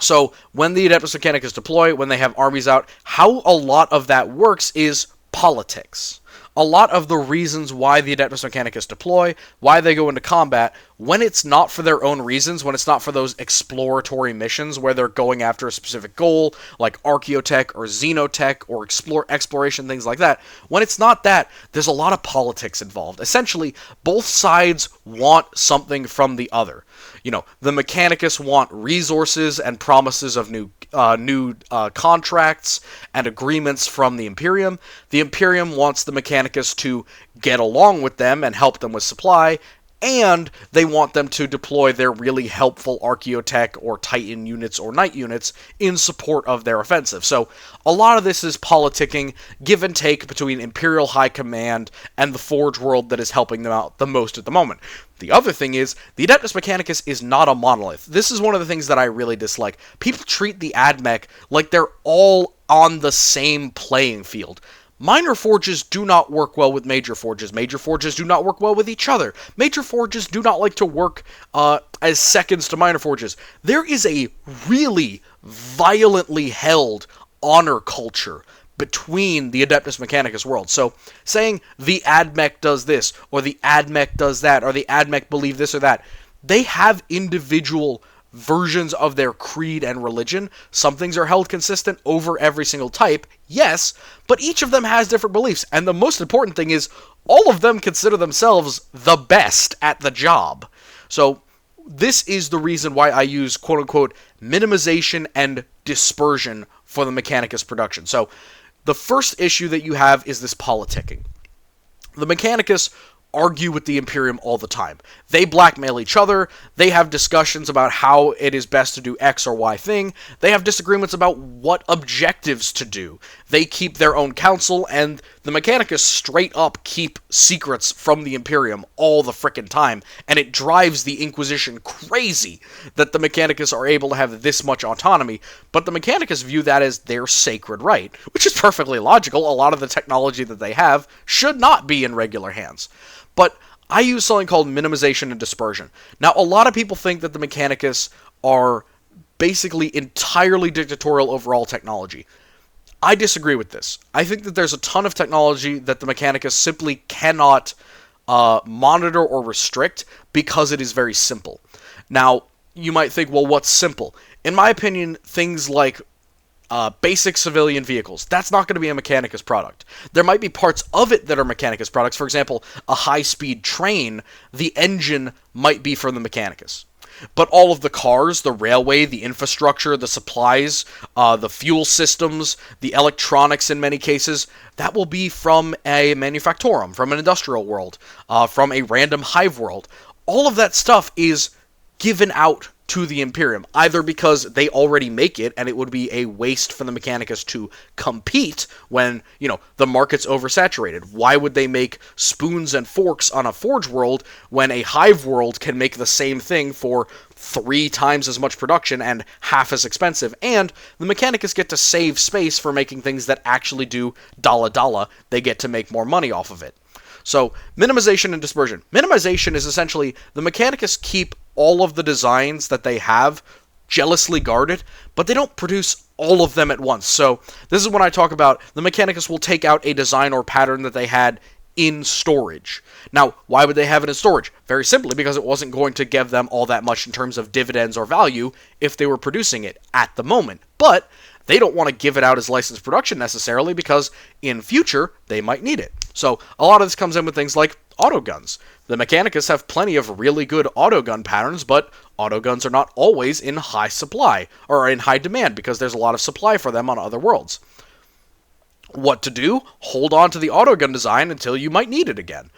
S1: So, when the Adeptus Mechanicus deploy, when they have armies out, how a lot of that works is politics. A lot of the reasons why the Adeptus Mechanicus deploy, why they go into combat, when it's not for their own reasons, when it's not for those exploratory missions where they're going after a specific goal, like Archaeotech or Xenotech or exploration, things like that, when it's not that, there's a lot of politics involved. Essentially, both sides want something from the other. You know, the Mechanicus want resources and promises of new contracts and agreements from the Imperium. The Imperium wants the Mechanicus to get along with them and help them with supply, and they want them to deploy their really helpful Archaeotech or Titan units or Knight units in support of their offensive. So, a lot of this is politicking, give and take between Imperial High Command and the Forge World that is helping them out the most at the moment. The other thing is, the Adeptus Mechanicus is not a monolith. This is one of the things that I really dislike. People treat the AdMech like they're all on the same playing field. Minor forges do not work well with major forges. Major forges do not work well with each other. Major forges do not like to work as seconds to minor forges. There is a really violently held honor culture between the Adeptus Mechanicus world. So, saying the AdMech does this, or the AdMech does that, or the AdMech believe this or that, they have individual versions of their creed and religion. Some things are held consistent over every single type, yes, but each of them has different beliefs, and the most important thing is, all of them consider themselves the best at the job. So, this is the reason why I use quote-unquote minimization and dispersion for the Mechanicus production. So, the first issue that you have is this politicking. The Mechanicus argue with the Imperium all the time. They blackmail each other, they have discussions about how it is best to do X or Y thing, they have disagreements about what objectives to do. They keep their own counsel, and the Mechanicus straight up keep secrets from the Imperium all the frickin' time, and it drives the Inquisition crazy that the Mechanicus are able to have this much autonomy, but the Mechanicus view that as their sacred right, which is perfectly logical. A lot of the technology that they have should not be in regular hands. But I use something called minimization and dispersion. Now, a lot of people think that the Mechanicus are basically entirely dictatorial over all technology. I disagree with this. I think that there's a ton of technology that the Mechanicus simply cannot monitor or restrict because it is very simple. Now, you might think, well, what's simple? In my opinion, things like basic civilian vehicles. That's not going to be a Mechanicus product. There might be parts of it that are Mechanicus products. For example, a high-speed train, the engine might be from the Mechanicus. But all of the cars, the railway, the infrastructure, the supplies, the fuel systems, the electronics in many cases, that will be from a manufactorum, from an industrial world, from a random hive world. All of that stuff is given out to the Imperium, either because they already make it and it would be a waste for the Mechanicus to compete when, the market's oversaturated. Why would they make spoons and forks on a Forge world when a Hive world can make the same thing for 3 times as much production and half as expensive? And the Mechanicus get to save space for making things that actually do $. They get to make more money off of it. So, minimization and dispersion. Minimization is essentially the Mechanicus keep all of the designs that they have jealously guarded, but they don't produce all of them at once. So, this is when I talk about the Mechanicus will take out a design or pattern that they had in storage. Now, why would they have it in storage? Very simply, because it wasn't going to give them all that much in terms of dividends or value if they were producing it at the moment. But they don't want to give it out as licensed production necessarily because in future they might need it. So a lot of this comes in with things like autoguns. The Mechanicus have plenty of really good autogun patterns, but autoguns are not always in high supply or in high demand because there's a lot of supply for them on other worlds. What to do? Hold on to the autogun design until you might need it again.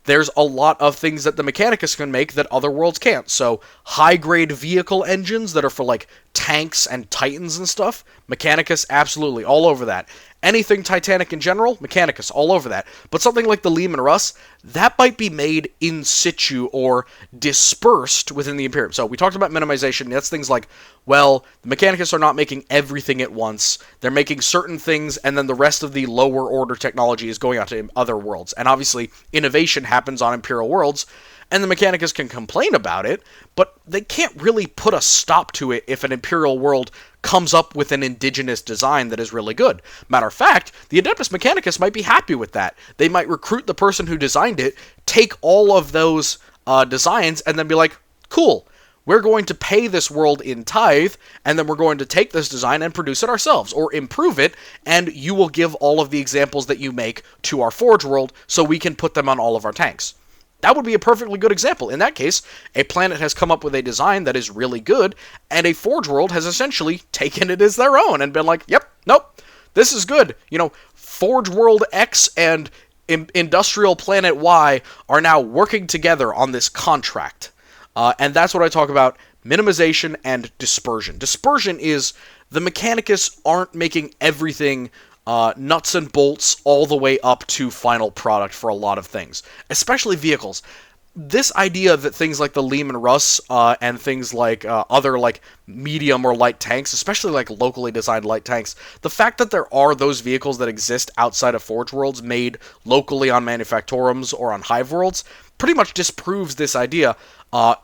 S1: There's a lot of things that the Mechanicus can make that other worlds can't. So, high-grade vehicle engines that are for, tanks and titans and stuff, Mechanicus, absolutely, all over that. Anything Titanic in general, Mechanicus, all over that. But something like the Lehman Russ, that might be made in situ or dispersed within the Imperium. So we talked about minimization. That's things like, the Mechanicus are not making everything at once. They're making certain things, and then the rest of the lower order technology is going out to other worlds. And obviously, innovation happens on Imperial worlds, and the Mechanicus can complain about it, but they can't really put a stop to it if an Imperial world comes up with an indigenous design that is really good. Matter of fact, the Adeptus Mechanicus might be happy with that. They might recruit the person who designed it, take all of those designs, and then be like, cool, we're going to pay this world in tithe, and then we're going to take this design and produce it ourselves, or improve it, and you will give all of the examples that you make to our Forge world so we can put them on all of our tanks. That would be a perfectly good example. In that case, a planet has come up with a design that is really good, and a Forge world has essentially taken it as their own and been like, yep, nope, this is good. Forge World X and Industrial Planet Y are now working together on this contract. And that's what I talk about, minimization and dispersion. Dispersion is the Mechanicus aren't making everything nuts and bolts all the way up to final product for a lot of things, especially vehicles. This idea that things like the Lehman Russ and things like other medium or light tanks, especially locally designed light tanks, the fact that there are those vehicles that exist outside of Forge worlds made locally on manufactorums or on hive worlds pretty much disproves this idea,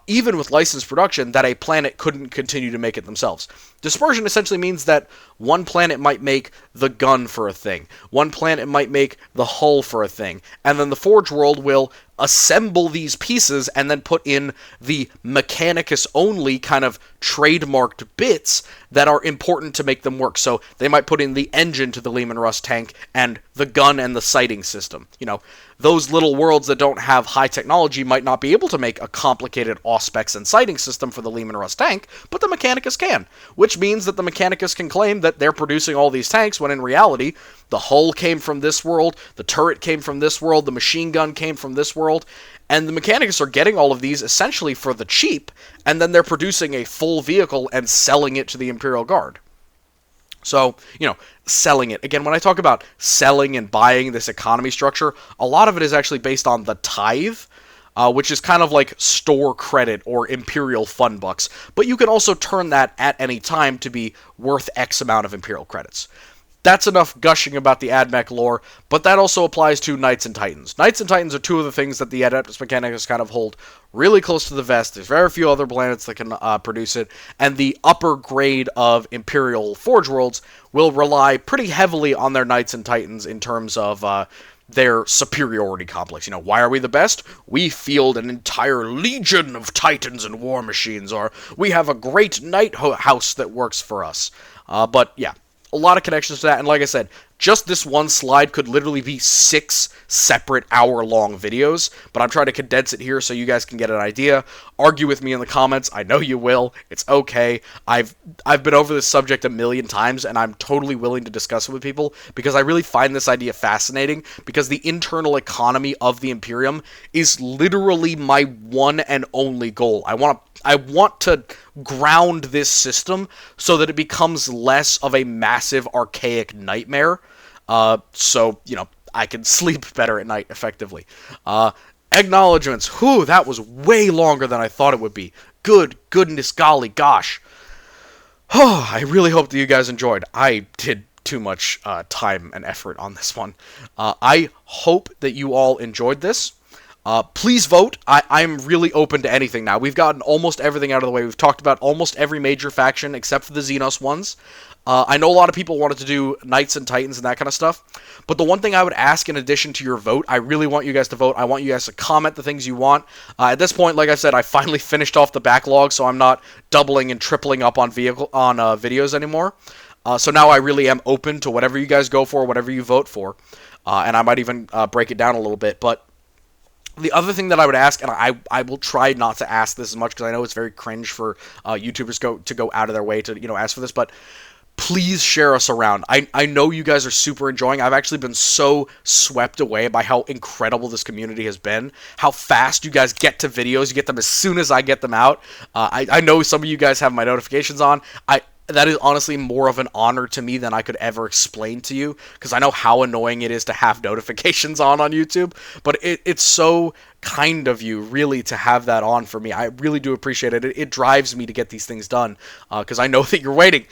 S1: even with licensed production, that a planet couldn't continue to make it themselves. Dispersion essentially means that one planet might make the gun for a thing, one planet might make the hull for a thing, and then the Forge world will assemble these pieces and then put in the Mechanicus-only kind of trademarked bits that are important to make them work. So they might put in the engine to the Lehman Russ tank and the gun and the sighting system. Those little worlds that don't have high technology might not be able to make a complicated auspex and sighting system for the Lehman Russ tank, but the Mechanicus can, which means that the Mechanicus can claim that they're producing all these tanks when in reality, the hull came from this world, the turret came from this world, the machine gun came from this world, and the Mechanicus are getting all of these essentially for the cheap, and then they're producing a full vehicle and selling it to the Imperial Guard. So, selling it. Again, when I talk about selling and buying this economy structure, a lot of it is actually based on the tithe, which is kind of like store credit or Imperial fund bucks. But you can also turn that at any time to be worth X amount of Imperial credits. That's enough gushing about the AdMech lore, but that also applies to Knights and Titans. Knights and Titans are two of the things that the Adeptus Mechanicus kind of hold really close to the vest. There's very few other planets that can produce it, and the upper grade of Imperial Forge worlds will rely pretty heavily on their Knights and Titans in terms of their superiority complex. You know, why are we the best? We field an entire legion of titans and war machines, or we have a great night house that works for us. But yeah, a lot of connections to that, and like I said, just this one slide could literally be 6 separate hour-long videos, but I'm trying to condense it here so you guys can get an idea. Argue with me in the comments. I know you will. It's okay. I've been over this subject a million times, and I'm totally willing to discuss it with people, because I really find this idea fascinating, because the internal economy of the Imperium is literally my one and only goal. I want to ground this system so that it becomes less of a massive, archaic nightmare, so, you know, I can sleep better at night, effectively. Acknowledgements. Whew, that was way longer than I thought it would be. Goodness golly gosh. Oh, I really hope that you guys enjoyed. I did too much time and effort on this one. I hope that you all enjoyed this. Please vote. I'm really open to anything now. We've gotten almost everything out of the way. We've talked about almost every major faction except for the Xenos ones. I know a lot of people wanted to do Knights and Titans and that kind of stuff, but the one thing I would ask in addition to your vote, I really want you guys to vote. I want you guys to comment the things you want. At this point, like I said, I finally finished off the backlog, so I'm not doubling and tripling up on videos anymore. So now I really am open to whatever you guys go for, whatever you vote for, and I might even break it down a little bit, but the other thing that I would ask, and I will try not to ask this as much because I know it's very cringe for YouTubers to go out of their way to, you know, ask for this, but please share us around. I know you guys are super enjoying. I've actually been so swept away by how incredible this community has been, how fast you guys get to videos. You get them as soon as I get them out. I know some of you guys have my notifications on. That is honestly more of an honor to me than I could ever explain to you, because I know how annoying it is to have notifications on YouTube, but it's so kind of you, really, to have that on for me. I really do appreciate it. It drives me to get these things done, because I know that you're waiting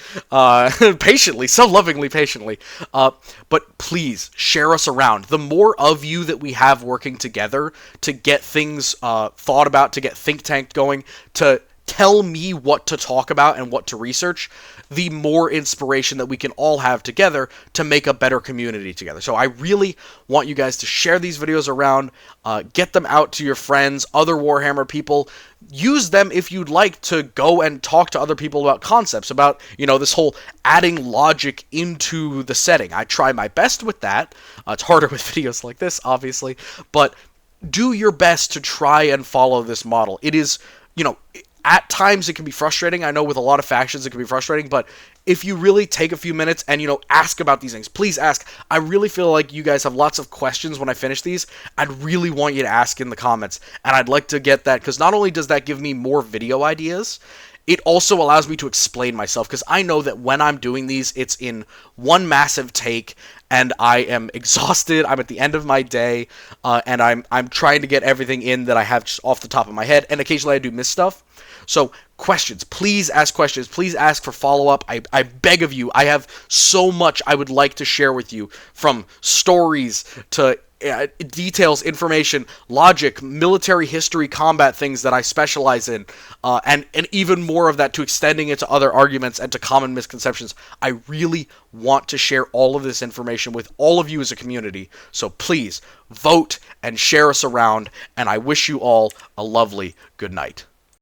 S1: patiently, so lovingly patiently. But please, share us around. The more of you that we have working together to get things thought about, to get Think Tank going, to tell me what to talk about and what to research, the more inspiration that we can all have together to make a better community together. So I really want you guys to share these videos around, get them out to your friends, other Warhammer people. Use them if you'd like to go and talk to other people about concepts, about, you know, this whole adding logic into the setting. I try my best with that. It's harder with videos like this, obviously, but do your best to try and follow this model. It is, you know, at times it can be frustrating. I know with a lot of factions it can be frustrating, but if you really take a few minutes and, you know, ask about these things, please ask. I really feel like you guys have lots of questions when I finish these. I'd really want you to ask in the comments, and I'd like to get that, because not only does that give me more video ideas, it also allows me to explain myself, because I know that when I'm doing these, it's in one massive take, and I am exhausted. I'm at the end of my day, and I'm trying to get everything in that I have just off the top of my head, and occasionally I do miss stuff. So, questions. Please ask questions. Please ask for follow-up. I beg of you. I have so much I would like to share with you, from stories to details, information, logic, military history, combat things that I specialize in, and even more of that, to extending it to other arguments and to common misconceptions. I really want to share all of this information with all of you as a community, so please vote and share us around, and I wish you all a lovely good night.